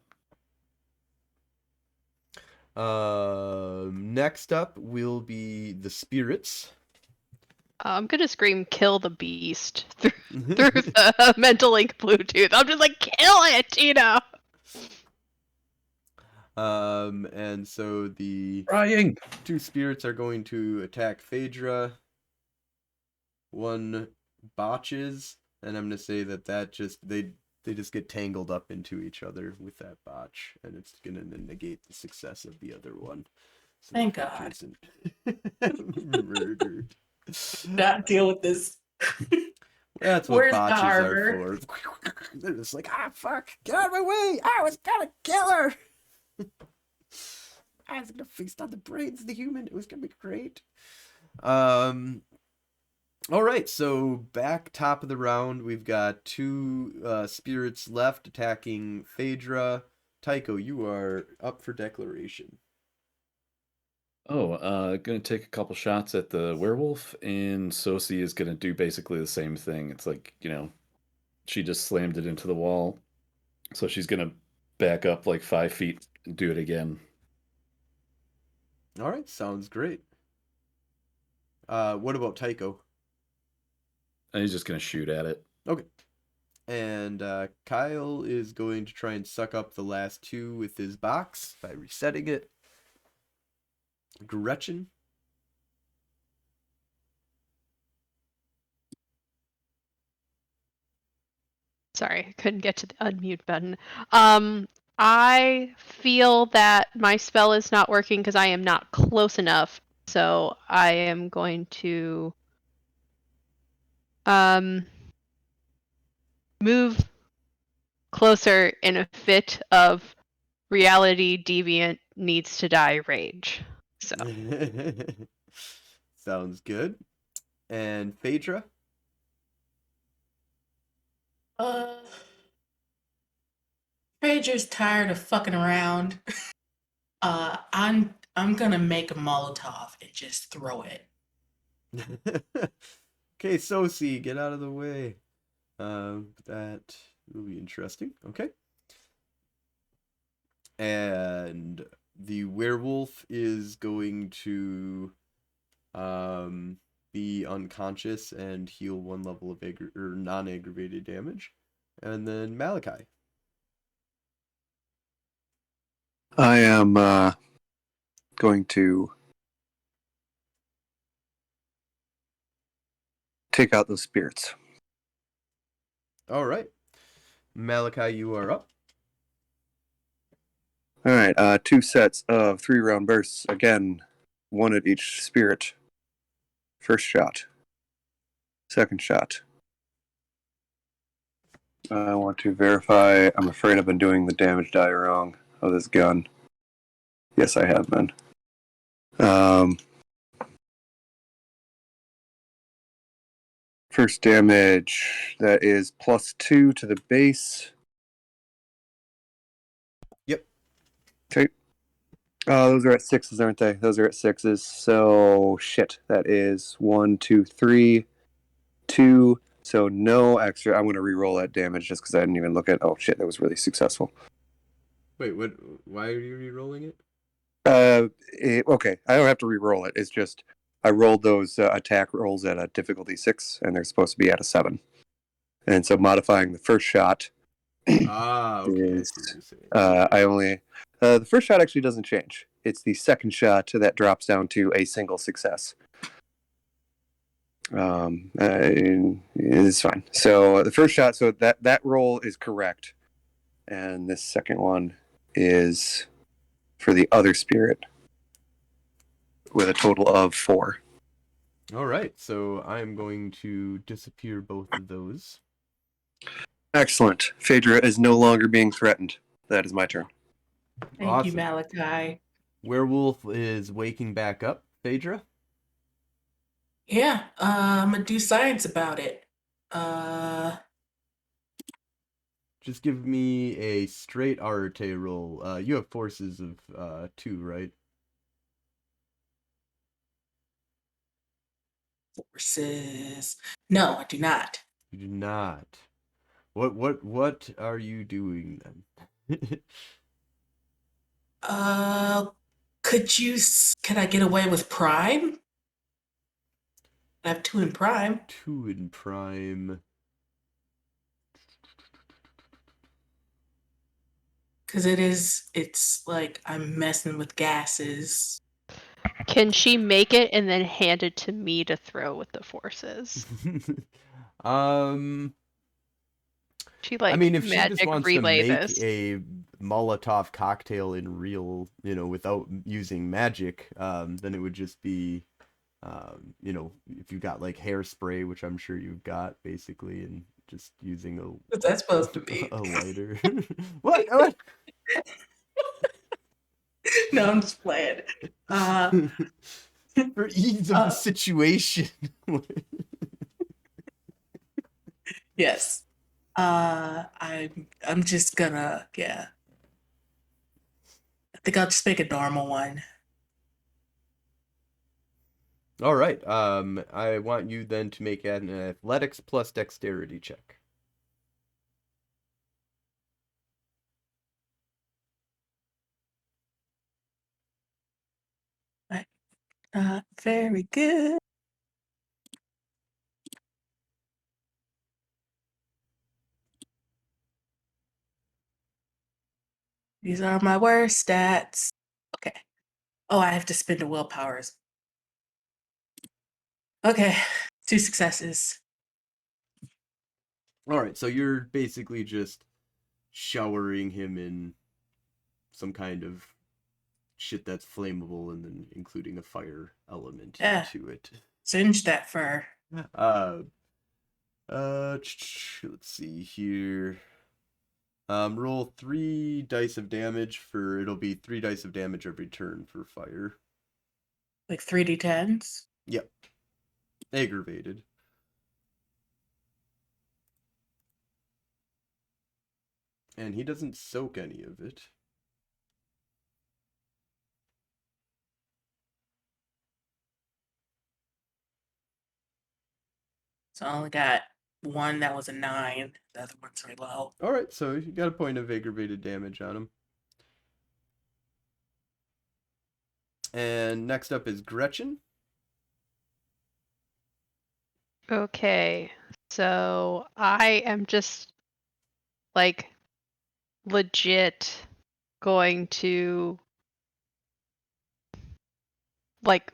Next up will be the spirits. I'm gonna scream, "Kill the beast!" through the mental ink Bluetooth. I'm just like, kill it, you know. And so the Crying. 2 spirits are going to attack Phaedra. 1 botches, and I'm gonna say that just they just get tangled up into each other with that botch, and it's gonna negate the success of the other one. So Thank Phaedra God. isn't murdered. Not deal with this. That's what Where's the botches harbor? are for. They're just like, fuck, get out of my way! I was gonna kill her! I was gonna feast on the brains of the human. It was gonna be great. All right, so back top of the round, we've got 2 spirits left attacking Phaedra. Tycho, you are up for declaration. Gonna take a couple shots at the werewolf, and Sosi is gonna do basically the same thing. It's like, she just slammed it into the wall, so she's gonna back up like 5 feet and do it again. All right, sounds great. What about Tycho? And he's just gonna shoot at it. Okay. And Kyle is going to try and suck up the last 2 with his box by resetting it. Gretchen. Sorry, I couldn't get to the unmute button. I feel that my spell is not working because I am not close enough. So I am going to move closer in a fit of reality deviant needs to die rage. So Sounds good. And Phaedra? Phaedra's tired of fucking around. I'm gonna make a Molotov and just throw it. Okay, Sosi, get out of the way. That will be interesting. Okay. And the werewolf is going to be unconscious and heal 1 level of non-aggravated damage. And then Malakai. I am going to take out those spirits. All right. Malakai, you are up. All right, 2 sets of 3-round bursts. Again, 1 at each spirit. First shot. Second shot. I want to verify. I'm afraid I've been doing the damage die wrong of this gun. Yes, I have been. First damage, that is +2 to the base. Yep. Okay. Oh, those are at 6s, aren't they? Those are at 6s. So shit. That is 1, 2, 3, 2. So no extra. I'm going to re-roll that damage just because I didn't even look at. Oh shit, that was really successful. Wait, what? Why are you re-rolling it? Okay, I don't have to re-roll it. It's just I rolled those attack rolls at a difficulty 6, and they're supposed to be at a 7. And so modifying the first shot Ah, okay, I is see what you're saying. I only the first shot actually doesn't change. It's the second shot that drops down to a single success. It's fine. So the first shot, so that roll is correct, and this second one is for the other spirit with a total of 4. All right, so I am going to disappear both of those. Excellent. Phaedra is no longer being threatened. That is my turn. Thank you, Awesome. Malakai. Werewolf is waking back up. Phaedra? Yeah, I'm gonna do science about it. Just give me a straight Arte roll. You have forces of 2, right? Forces. No, I do not. You do not. What are you doing then? Could I get away with prime? I have 2 in prime. 2 in prime. Because it's like I'm messing with gases. Can she make it and then hand it to me to throw with the forces? She I like mean, if she just magic wants to relay make this. a Molotov cocktail in real, without using magic, then it would just be, if you got like hairspray, which I'm sure you've got basically, and just using What's that supposed to be? a lighter. What? No, I'm just playing. For ease of the situation. Yes. I'm just gonna, yeah. I think I'll just make a normal one. All right. I want you then to make an athletics plus dexterity check. Not very good. These are my worst stats. Okay. Oh, I have to spend a willpowers. Okay, 2 successes. All right. So you're basically just showering him in some kind of shit that's flammable and then including a fire element to it. Singe that fur. Let's see here. Roll 3 dice of damage it'll be 3 dice of damage every turn for fire. Like 3d10s? Yep. Aggravated. And he doesn't soak any of it. So I only got one that was a 9. The other one's very low. Alright, so you got a point of aggravated damage on him. And next up is Gretchen. Okay, so I am just like legit going to like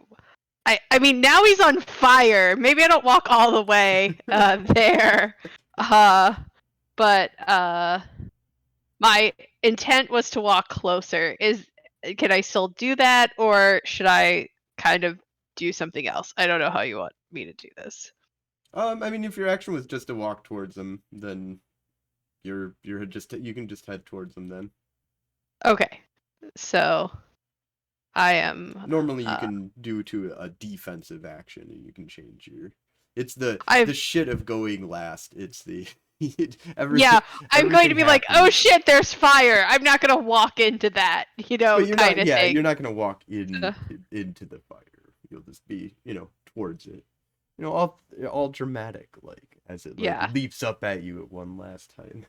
I mean now he's on fire. Maybe I don't walk all the way there. But my intent was to walk closer. Can I still do that or should I kind of do something else? I don't know how you want me to do this. I mean, if your action was just to walk towards him, then you can just head towards him then. Okay, so I am. Normally, you can do to a defensive action, and you can change your. It's the I've shit of going last. It's the Yeah, I'm going to everything be like, oh happens. shit, there's fire. I'm not going to walk into that, But you're kind not, of yeah, thing. you're not gonna walk Uh, into the fire. You'll just be, towards it. All dramatic, like as it like Yeah. leaps up at you at one last time.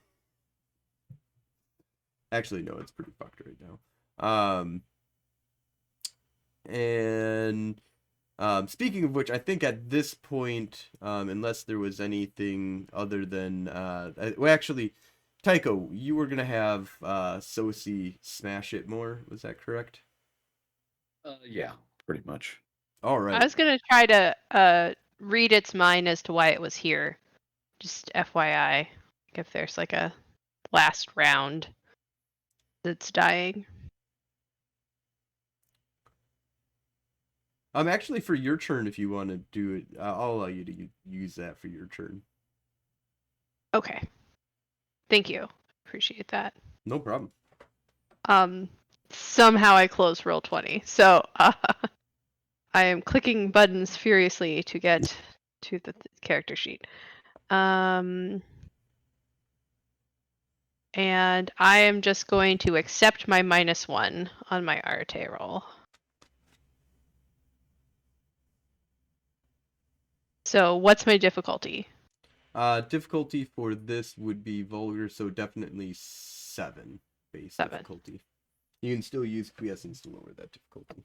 Actually, no, it's pretty fucked right now. And speaking of which, I think at this point, unless there was anything other than well, actually, Tycho, you were gonna have Sosi smash it more. Was that correct? Yeah, pretty much. All I right. was going to try to read its mind as to why it was here. Just FYI, if there's like a last round that's dying. Actually, for your turn, if you want to do it, I'll allow you to use that for your turn. Okay. Thank you. Appreciate that. No problem. Somehow I closed roll 20. So I am clicking buttons furiously to get to the character sheet. And I am just going to accept my -1 on my Arte roll. So what's my difficulty? Difficulty for this would be vulgar, so definitely 7 base 7. difficulty. You can still use quiescence to lower that difficulty.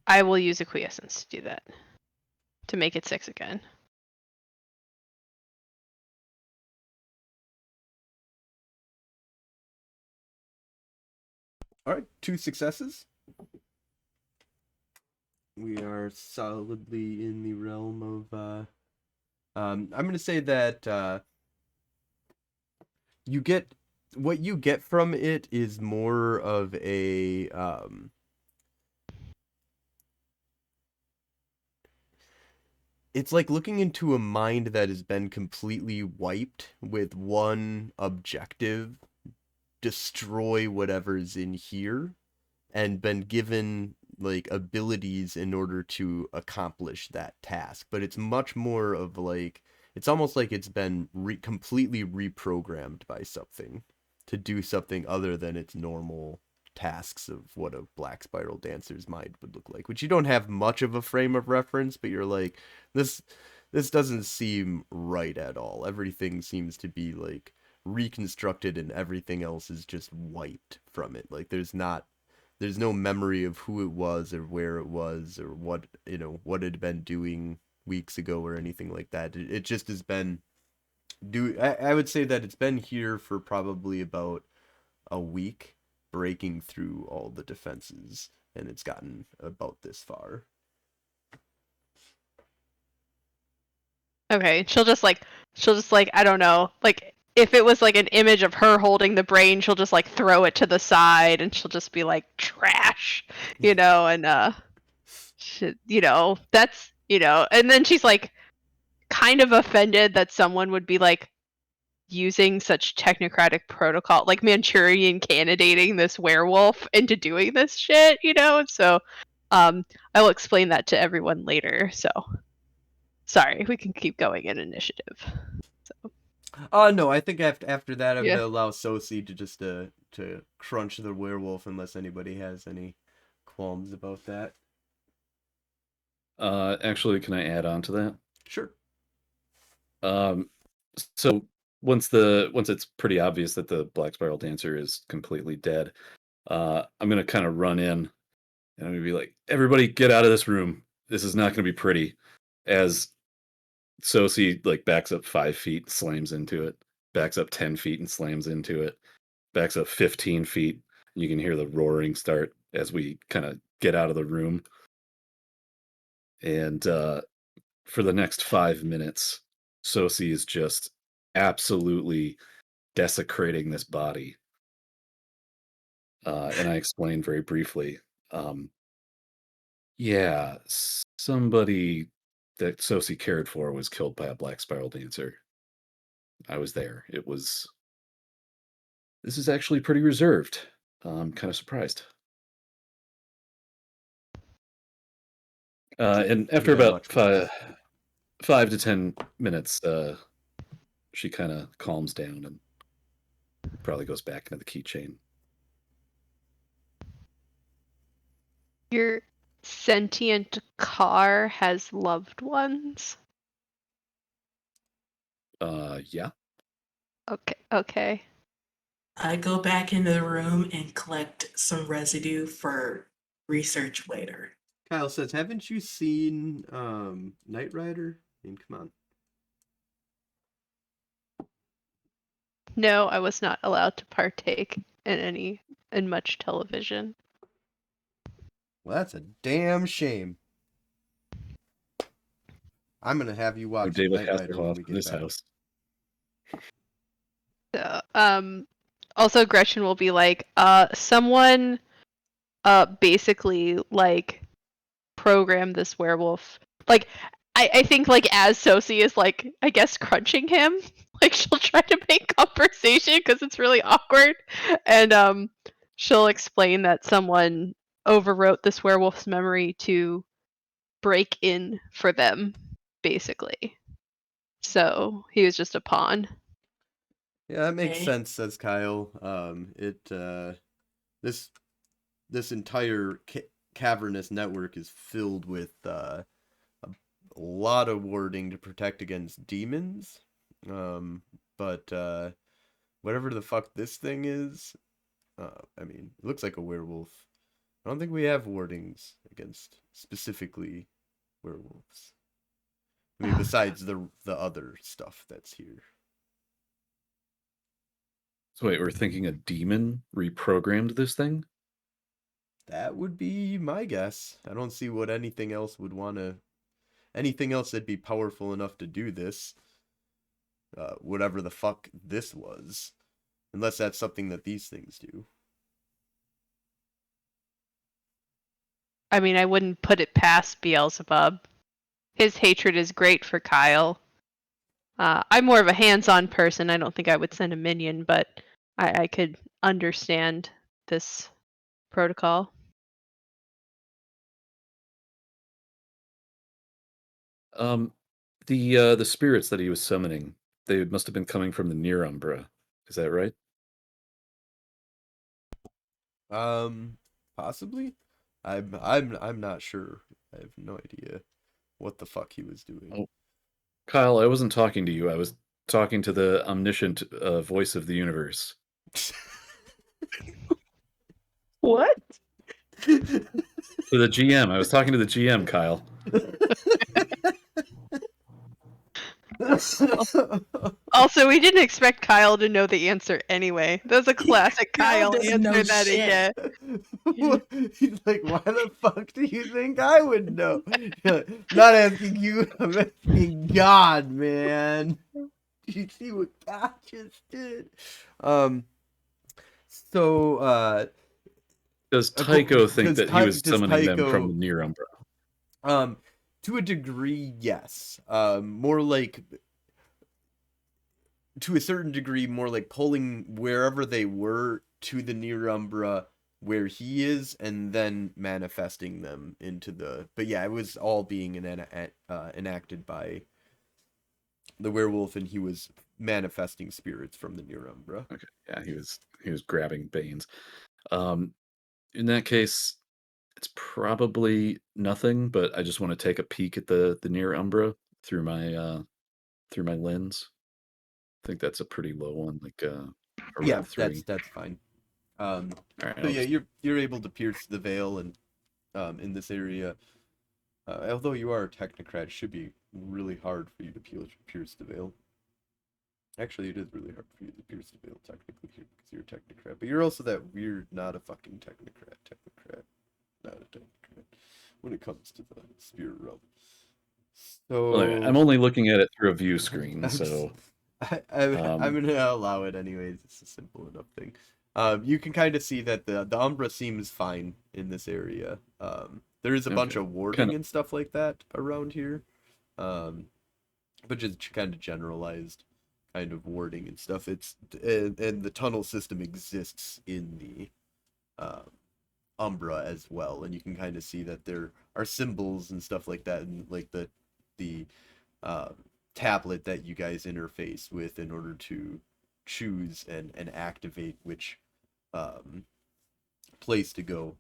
I will use a quiescence to do that. To make it 6 again. All right, 2 successes. We are solidly in the realm of. I'm gonna say that you get what you get from it is more of a it's like looking into a mind that has been completely wiped with one objective: destroy whatever's in here, and been given like abilities in order to accomplish that task. But it's much more of like it's almost like it's been completely reprogrammed by something to do something other than its normal tasks of what a black spiral dancer's mind would look like, which you don't have much of a frame of reference, but you're like, this doesn't seem right at all. Everything seems to be like reconstructed and everything else is just wiped from it. Like there's no memory of who it was or where it was or what what it had been doing weeks ago or anything like that. It just has been I would say that it's been here for probably about a week, breaking through all the defenses, and it's gotten about this far. Okay, she'll just like I don't know, like if it was like an image of her holding the brain, she'll just like throw it to the side and she'll just be like trash, and that's and then she's like kind of offended that someone would be like using such technocratic protocol, like Manchurian candidating this werewolf into doing this shit, so I will explain that to everyone later. So sorry, we can keep going in initiative. No, I think after that I'm Yeah. gonna allow Sosi to just to crunch the werewolf unless anybody has any qualms about that. Actually, can I add on to that? Sure. So once it's pretty obvious that the Black Spiral Dancer is completely dead, I'm gonna kind of run in and I'm gonna be like, everybody get out of this room. This is not gonna be pretty. As Sosi like backs up 5 feet, slams into it, backs up 10 feet and slams into it, backs up 15 feet. You can hear the roaring start as we kind of get out of the room. And for the next 5 minutes, Sosi is just absolutely desecrating this body. And I explained very briefly, yeah, somebody that Sosi cared for was killed by a Black Spiral Dancer. I was there. This is actually pretty reserved. I'm kind of surprised. And after Yeah, about much less. 5 to 10 minutes, she kind of calms down and probably goes back into the keychain. Your sentient car has loved ones? Yeah. Okay. I go back into the room and collect some residue for research later. Kyle says, haven't you seen Knight Rider? I mean, come on. No, I was not allowed to partake in much television. Well, that's a damn shame. I'm gonna have you watch David Knight Rider when Hasselhoff we in get this back. house. So, also Gretchen will be like, someone basically like programmed this werewolf. Like I think like as Sosie is like I guess crunching him, like she'll try to make conversation because it's really awkward, and she'll explain that someone overwrote this werewolf's memory to break in for them, basically. So he was just a pawn. Yeah, that makes Okay. sense, says Kyle. This entire cavernous network is filled with a lot of wording to protect against demons. But whatever the fuck this thing is, I mean, it looks like a werewolf. I don't think we have wardings against specifically werewolves. I mean, besides the other stuff that's here. So wait, we're thinking a demon reprogrammed this thing? That would be my guess. I don't see what anything else would want to... Anything else that'd be powerful enough to do this. Whatever the fuck this was. Unless that's something that these things do. I mean, I wouldn't put it past Beelzebub. His hatred is great for Kyle. I'm more of a hands-on person. I don't think I would send a minion, but I could understand this protocol. The spirits that he was summoning, they must have been coming from the Near Umbra. Is that right? Possibly. I'm not sure. I have no idea what the fuck he was doing. Oh, Kyle, I wasn't talking to you. I was talking to the omniscient voice of the universe. What? To the GM. I was talking to the GM, Kyle. Also, we didn't expect Kyle to know the answer anyway. That was a classic Kyle Kyle doesn't know answer that he shit. get. He's like, why the fuck do you think I would know? Not asking you, I'm asking God, man. Did you see what God just did? Does Tycho think does that he was does summoning them Tycho- from the Near Umbra? To a degree, yes. More like, to a certain degree, more like pulling wherever they were to the Near Umbra where he is, and then manifesting them into the... But yeah, it was all being enacted by the werewolf, and he was manifesting spirits from the Near Umbra. Okay, yeah, he was grabbing Banes. In that case, it's probably nothing, but I just want to take a peek at the Near Umbra through my lens. I think that's a pretty low one, like a Yeah, Rev 3. that's fine. All right, So yeah, you're able to pierce the veil, and in this area, although you are a technocrat, it should be really hard for you to pierce the veil. Actually, it is really hard for you to pierce the veil technically here because you're a technocrat, but you're also that weird, not a fucking technocrat, not a technocrat when it comes to the spirit realm. So Well, I'm only looking at it through a view screen, so I'm gonna allow it anyways. It's a simple enough thing. You can kind of see that the Umbra seems fine in this area. There is a bunch of warding and stuff like that around here, but just kind of generalized kind of warding and stuff. It's and the tunnel system exists in the Umbra as well, and you can kind of see that there are symbols and stuff like that, and like the tablet that you guys interface with in order to choose and activate which place to go,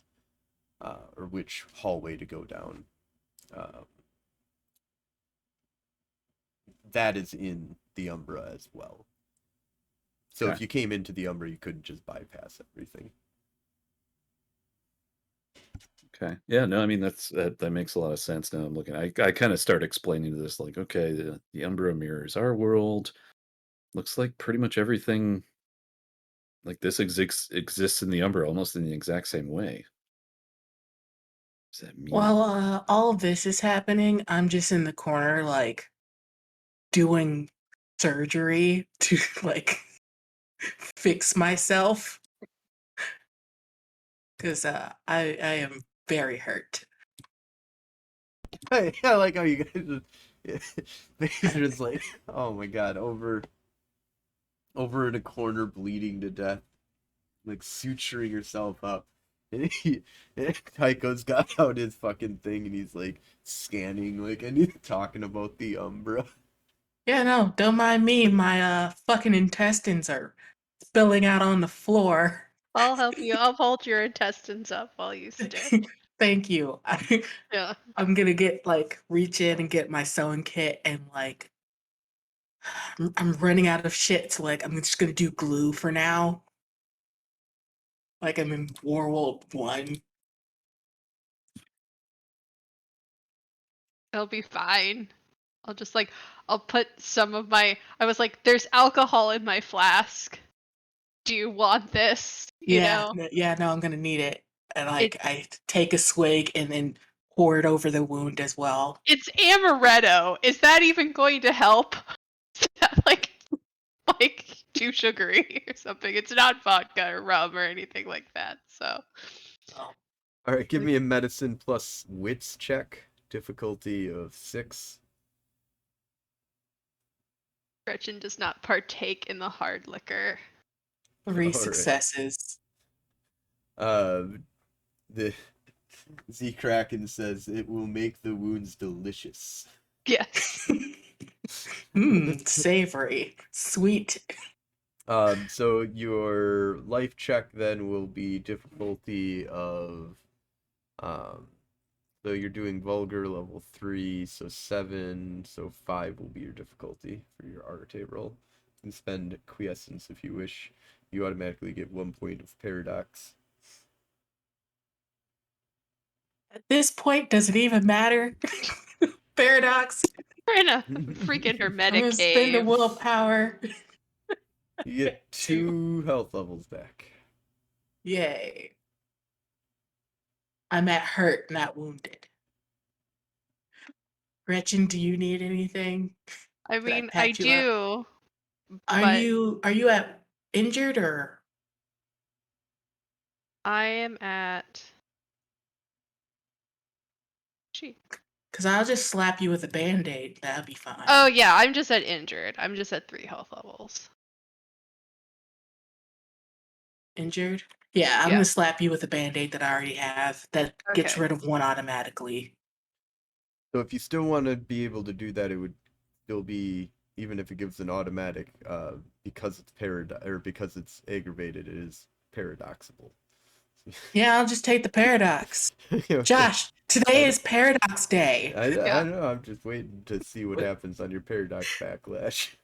or which hallway to go down. That is in the Umbra as well. So if Okay. you came into the Umbra, you couldn't just bypass everything. Okay. Yeah, no, I mean that makes a lot of sense now. I'm looking. I kind of start explaining this like, okay, the Umbra mirrors our world. Looks like pretty much everything like this exists in the Umbra almost in the exact same way. What does that mean? While all of this is happening, I'm just in the corner, like, doing surgery to, like, fix myself. Because I am very hurt. I like how you guys Phaedra's like, oh my god, over in a corner bleeding to death, like suturing herself up. And Tycho's got out his fucking thing and he's like scanning, like, and he's talking about the Umbra. Yeah, no, don't mind me. My fucking intestines are spilling out on the floor. I'll help you. I'll hold your intestines up while you stitch. Thank you. Yeah. I'm gonna reach in and get my sewing kit and like I'm running out of shit, so like I'm just gonna do glue for now. Like I'm in Werewolf 1. It'll be fine. I'll put some of my. I was like, there's alcohol in my flask. Do you want this? You Yeah, know? no, I'm gonna need it. And It, like I take a swig and then pour it over the wound as well. it's amaretto. Is that even going to help? Is that like too sugary or something? It's not vodka or rum or anything like that. So Oh. All right, give me a medicine plus wits check, difficulty of 6. Gretchen does not partake in the hard liquor. 3 All right. successes. The Z Kraken says it will make the wounds delicious. Yes. Savory. Sweet. So your life check then will be difficulty of, so you're doing vulgar level 3, so 7, so 5 will be your difficulty for your Arte roll. You can spend quiescence if you wish. You automatically get 1 point of paradox. At this point, does it even matter? Paradox. We're in a freaking I'm hermetic gonna spend a cave. willpower. You get 2 health levels back. Yay. I'm at hurt, not wounded. Gretchen, do you need anything? I Could I mean, I patch you up? do, Are but you at injured or? I am at. Gee. Because I'll just slap you with a band-aid. That'll be fine. Oh yeah, I'm just at injured. I'm just at 3 health levels. Injured? Yeah, I'm Yeah. gonna slap you with a band-aid that I already have. That gets Okay. rid of 1 automatically. So if you still want to be able to do that, it would still be, even if it gives an automatic, because it's because it's aggravated, it is paradoxable. Yeah, I'll just take the paradox. Josh, today is Paradox Day. I Yeah. know. I'm just waiting to see what happens on your paradox backlash.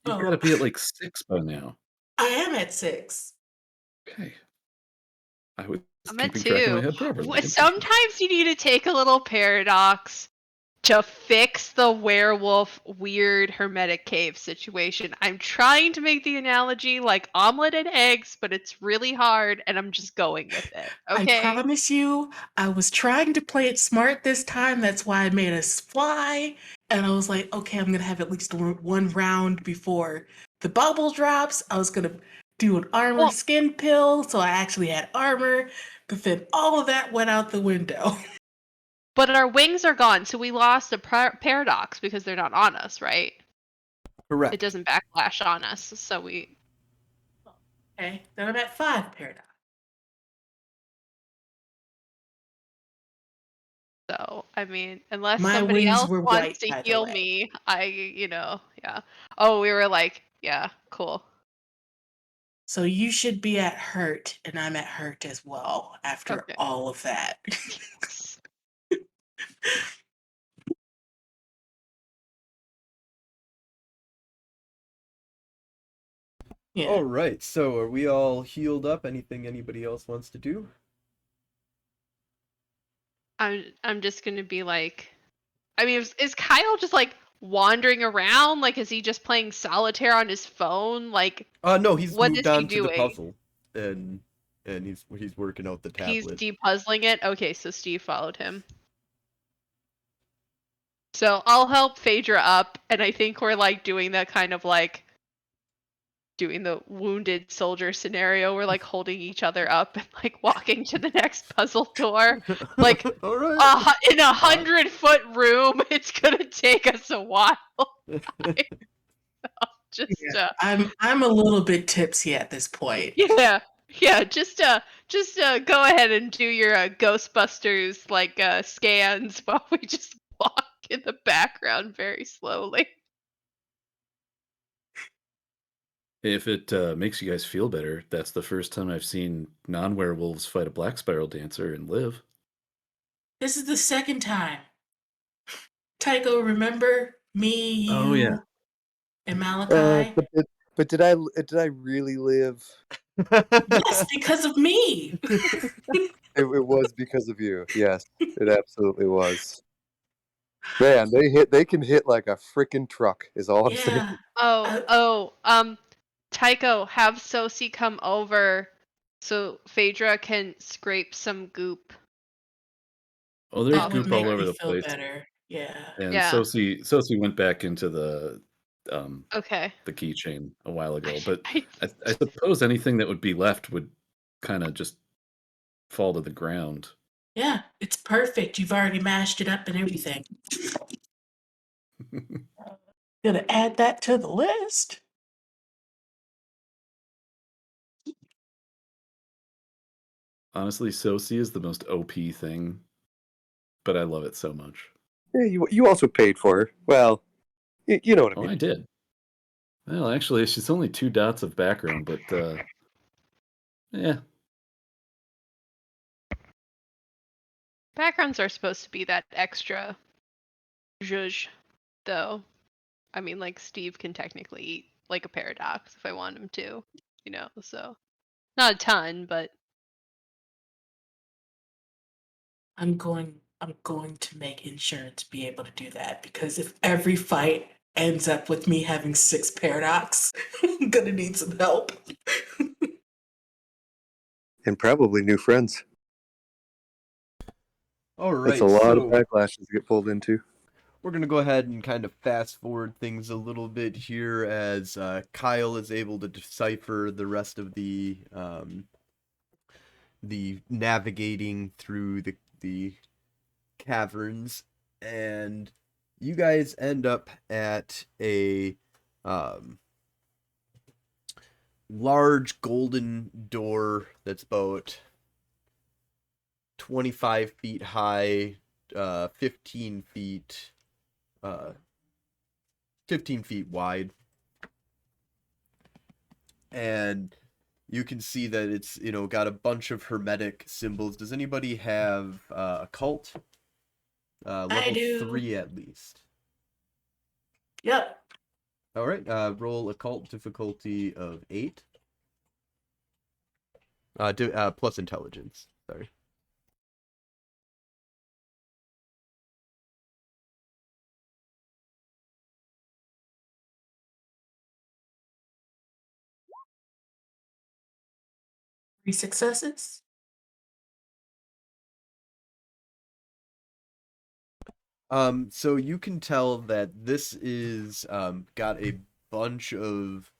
You Oh. gotta be at like 6 by now. I am at 6. Okay. I was I'm at keeping track in my 2. head properly. Sometimes you need to take a little paradox to fix the werewolf weird hermetic cave situation. I'm trying to make the analogy like omelet and eggs, but it's really hard and I'm just going with it. Okay. I promise you, I was trying to play it smart this time. That's why I made us fly. And I was like, okay, I'm going to have at least 1 round before the bubble drops. I was going to do an armor skin pill. So I actually had armor. But then all of that went out the window. But our wings are gone, so we lost a paradox because they're not on us, right? Correct. It doesn't backlash on us, so we. Okay, then I'm at 5 paradox. So, I mean, unless My somebody wings else were wants white, to by the heal way. me, yeah. Oh, we were like, yeah, cool. So you should be at hurt, and I'm at hurt as well after Okay. all of that. Yeah. All right, so are we all healed up? Anything anybody else wants to do? I'm just gonna be like, I mean, is Kyle just like wandering around? Like, is he just playing solitaire on his phone? Like, No, he's what moved is he on to the doing? puzzle, and he's working out the He's tablet. depuzzling it. Okay, so Steve followed him. So I'll help Phaedra up, and I think we're like doing that kind of like doing the wounded soldier scenario. We're like holding each other up and like walking to the next puzzle door. Like All right. in a 100-foot room, it's gonna take us a while. Just Yeah. I'm a little bit tipsy at this point. yeah. Just go ahead and do your Ghostbusters like scans while we just walk in the background very slowly. If it makes you guys feel better, that's the first time I've seen non-werewolves fight a black spiral dancer and live. This is the second time. Tycho, remember me, you, Oh, yeah. and Malakai? But did I really live? Yes, because of me. It was because of you. Yes, it absolutely was. Man, they can hit like a freaking truck. Is all I'm saying. Yeah. Tycho, have Sosi come over so Phaedra can scrape some goop. Oh, there's That would goop all make over me the feel place. better. Yeah. And Yeah. Sosi went back into the Okay. keychain a while ago. But I- I suppose anything that would be left would kind of just fall to the ground. Yeah, it's perfect. You've already mashed it up and everything. Gonna add that to the list. Honestly, Sosi is the most OP thing, but I love it so much. Yeah, you also paid for her. Well, you know what I Oh, mean. I did. Well, actually, she's only 2 dots of background, but yeah. Backgrounds are supposed to be that extra zhuzh, though. I mean, like, Steve can technically eat like a paradox if I want him to, so. Not a ton, but. I'm going to make insurance be able to do that because if every fight ends up with me having 6 paradox, I'm gonna need some help. And probably new friends. All right, That's a lot of so backlashes to get pulled into. we're gonna go ahead and kind of fast forward things a little bit here as Kyle is able to decipher the rest of the navigating through the caverns, and you guys end up at a large golden door that's about 25 feet high, 15 feet 15 feet wide, and you can see that it's got a bunch of hermetic symbols. Does anybody have occult? Level do. 3 at least. Yep. All right, roll occult difficulty of 8. Plus intelligence. Sorry. Three successes. So you can tell that this is got a bunch of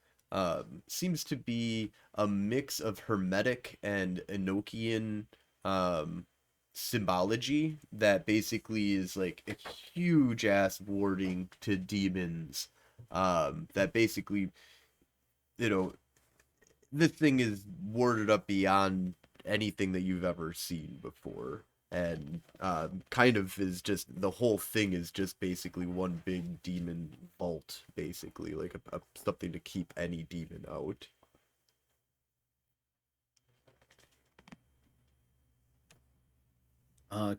seems to be a mix of hermetic and Enochian symbology that basically is like a huge ass warding to demons. That basically, this thing is warded up beyond anything that you've ever seen before. and kind of is just the whole thing is just basically one big demon vault, basically like a something to keep any demon out.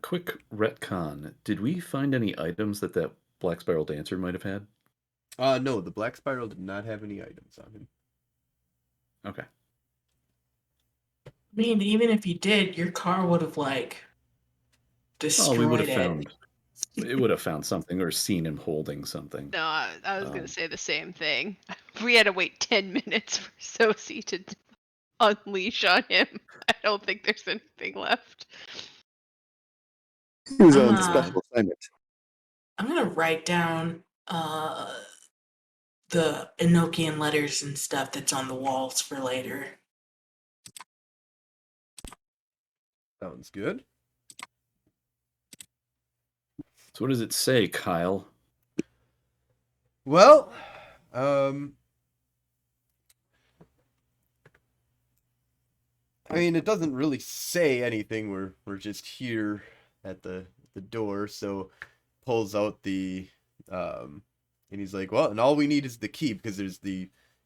Quick retcon. Did we find any items that Black Spiral Dancer might have had? No, the Black Spiral did not have any items on him. Okay. I mean, even if you did, your car would have like destroyed we would have it. found. It would have found something or seen him holding something. No, I was gonna say the same thing. We had to wait 10 minutes for Sosi to unleash on him. I don't think there's anything left. He was on special assignment. I'm gonna write down the Enochian letters and stuff that's on the walls for later. Sounds good. So what does it say, Kyle? Well, I mean, it doesn't really say anything. We're just here at the door. So pulls out the and he's like, well, and all we need is the key, because there's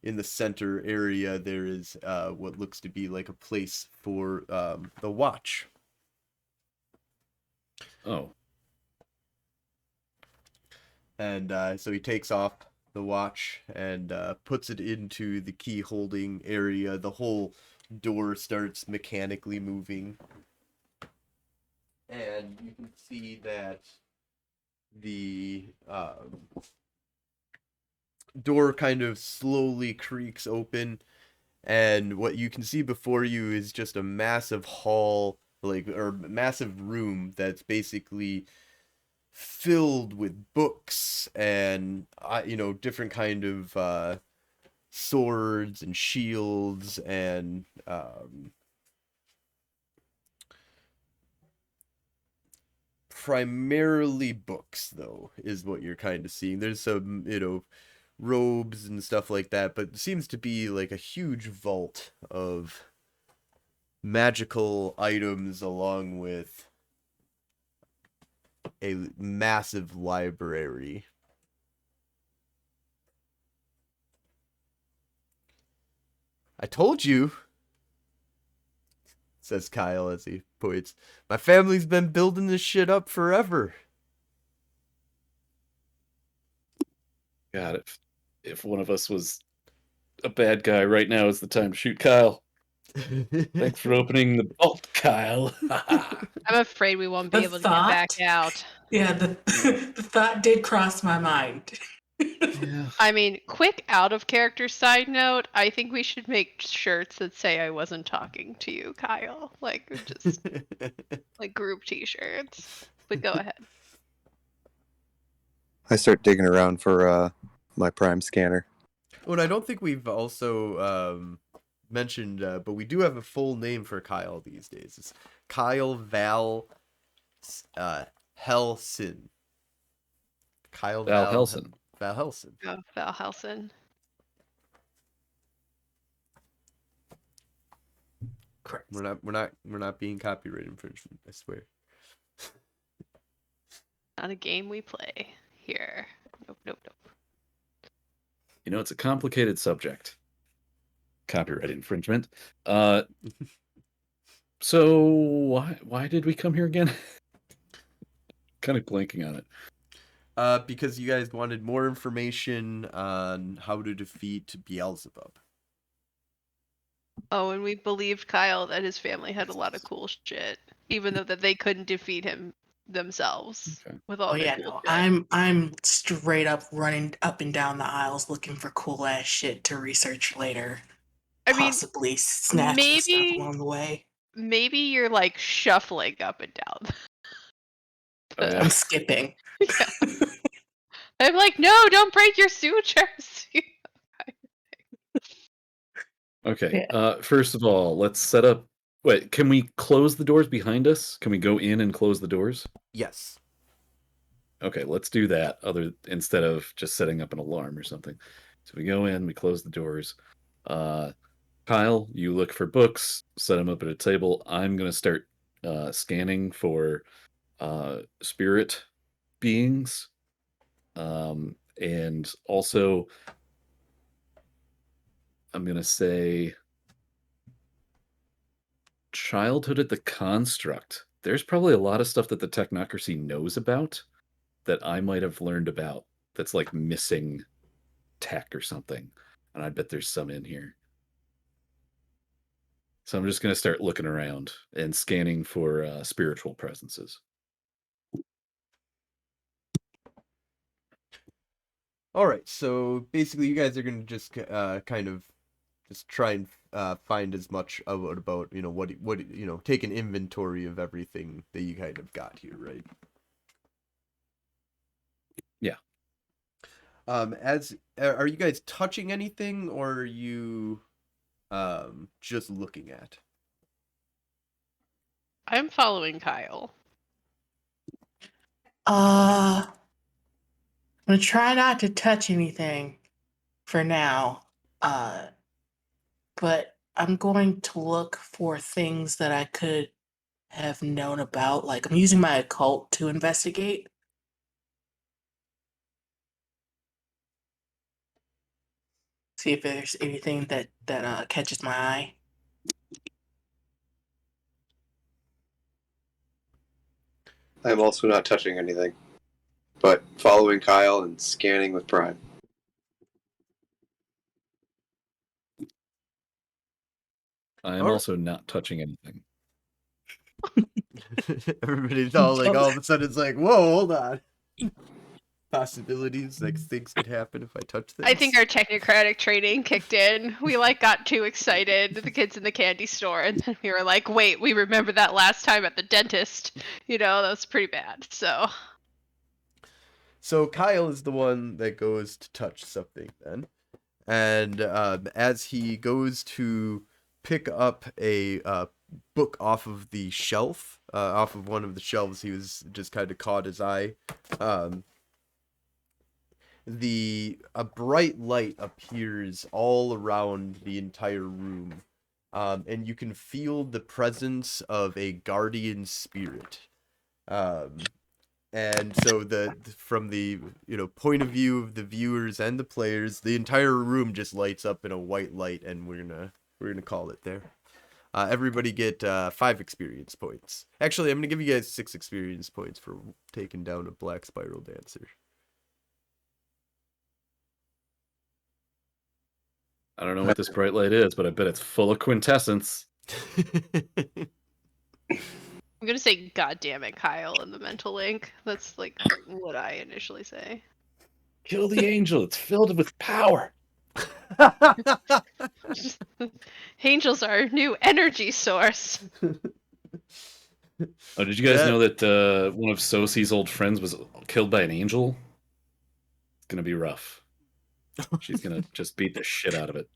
in the center area there is what looks to be like a place for the watch. Oh. And so he takes off the watch and puts it into the key holding area. The whole door starts mechanically moving. And you can see that the door kind of slowly creaks open. And what you can see before you is just a massive hall, or massive room that's basically filled with books and different kind of swords and shields and primarily books, though, is what you're kind of seeing. There's some robes and stuff like that, but it seems to be like a huge vault of magical items along with a massive library. I told you, says Kyle as he points. My family's been building this shit up forever. God, if one of us was a bad guy right now is the time to shoot Kyle. Thanks for opening the vault, Kyle. I'm afraid we won't be The able to get back out. Yeah, the thought did cross my mind. Yeah. I mean, quick out of character side note, I think we should make shirts that say I wasn't talking to you, Kyle. Like, just like group t-shirts. But go ahead. I start digging around for my Prime scanner. Oh, and I don't think we've also mentioned, but we do have a full name for Kyle these days. It's Kyle Val Helson. Kyle Val Helson. Val Helson. Oh, Val Helson. Correct. We're not being copyright infringement, I swear. Not a game we play here. Nope. You know, it's a complicated subject. Copyright infringement. So why did we come here again? Kind of blanking on it. Because you guys wanted more information on how to defeat Beelzebub. Oh, and we believed Kyle that his family had a lot of cool shit, even though that they couldn't defeat him themselves with all their cool shit. I'm straight up running up and down the aisles looking for cool ass shit to research later. I mean, possibly snatch some stuff maybe along the way. maybe you're like shuffling up and down. Oh, yeah. I'm skipping. I'm like, no, don't break your sutures. Okay. First of all, let's set up. Wait, can we close the doors behind us? Can we go in and close the doors? Yes. Okay, let's do that. Instead of just setting up an alarm or something. So we go in, we close the doors. Kyle, you look for books, set them up at a table. I'm gonna start scanning for spirit beings, and also I'm gonna say childhood at the construct. There's probably a lot of stuff that the Technocracy knows about that I might have learned about that's like missing tech or something. And I bet there's some in here. So I'm just going to start looking around and scanning for spiritual presences. All right, so basically, you guys are gonna just kind of just try and find as much about what take an inventory of everything that you kind of got here, right? Yeah. Are you guys touching anything, or are you just looking at? I'm following Kyle. I'm gonna try not to touch anything for now. But I'm going to look for things that I could have known about. Like I'm using my occult to investigate. See if there's anything that catches my eye. I'm also not touching anything, but following Kyle and scanning with Prime. I'm also not touching anything. Everybody's all like, all of a sudden, it's like, whoa, hold on. Possibilities, like things could happen if I touch things. I think our technocratic training kicked in. We got too excited, the kids in the candy store, and then we were like, wait, we remember that last time at the dentist. That was pretty bad. So Kyle is the one that goes to touch something then. And as he goes to pick up a book off of the shelf, off of one of the shelves, he was just kind of caught his eye. A bright light appears all around the entire room, and you can feel the presence of a guardian spirit. And so from the point of view of the viewers and the players, the entire room just lights up in a white light, and we're gonna call it there. Everybody get 5 experience points. Actually, I'm gonna give you guys 6 experience points for taking down a black spiral dancer. I don't know what this bright light is, but I bet it's full of quintessence. I'm gonna say, God damn it, Kyle, in the mental link. That's like what I initially say. Kill the angel. It's filled with power. Angels are our new energy source. Oh, did you guys know that one of Sosie's old friends was killed by an angel? It's gonna be rough. She's gonna just beat the shit out of it.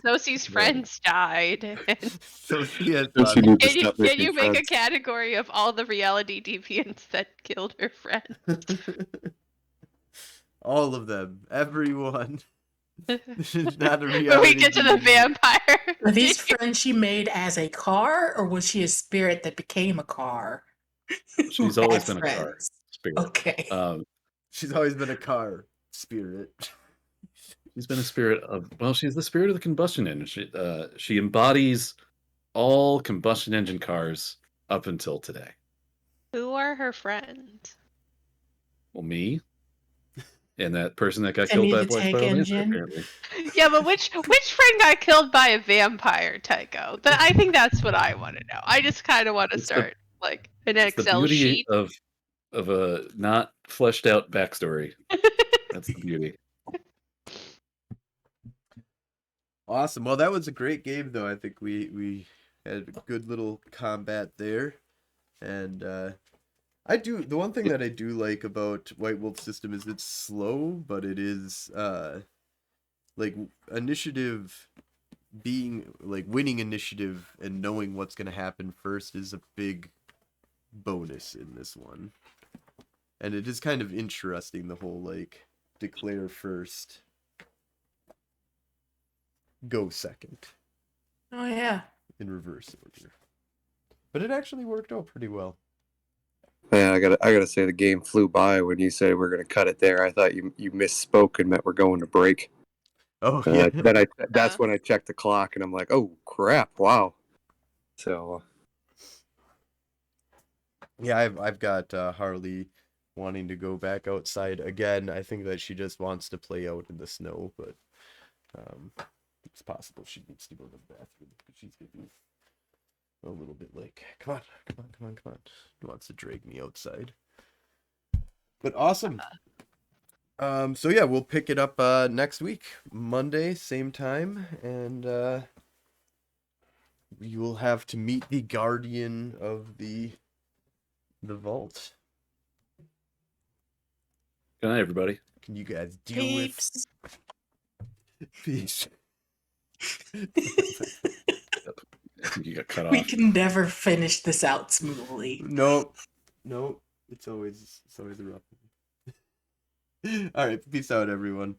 Sosie's friends died. Sosie had Can you make a category of all the reality deviants that killed her friend? All of them, everyone. This is not a reality. When we get to the vampire. Are these friends she made as a car, or was she a spirit that became a car? She's always been a car spirit. Okay. She's always been a car spirit. She's been a spirit of, well, she's the spirit of the combustion engine. She embodies all combustion engine cars up until today. Who are her friends? Well, me and that person that got killed by a black spiral dancer, apparently. Yeah, but which friend got killed by a vampire, Tycho? I think that's what I want to know. I just kind of want to start like an Excel sheet of a not fleshed out backstory. That's the beauty. Awesome. Well, that was a great game, though. I think we had a good little combat there, and the one thing that I do like about White Wolf's system is it's slow, but it is like initiative being like winning initiative and knowing what's going to happen first is a big bonus in this one. And it is kind of interesting, the whole like declare first, go second. Oh yeah. In reverse order. But it actually worked out pretty well. Yeah, I gotta say the game flew by when you said we're gonna cut it there. I thought you misspoke and meant we're going to break. Oh yeah. That's when I checked the clock and I'm like, oh crap, wow. So Yeah, I've got Harley wanting to go back outside again. I think that she just wants to play out in the snow, but it's possible she needs to go to the bathroom because she's getting a little bit like, come on. She wants to drag me outside. But awesome. So yeah, we'll pick it up next week, Monday, same time, and you will have to meet the guardian of the vault. Good night, everybody. Can you guys deal Peeps. with peace? You got cut We off. can never finish this out smoothly. Nope. It's always rough. All right, peace out, everyone.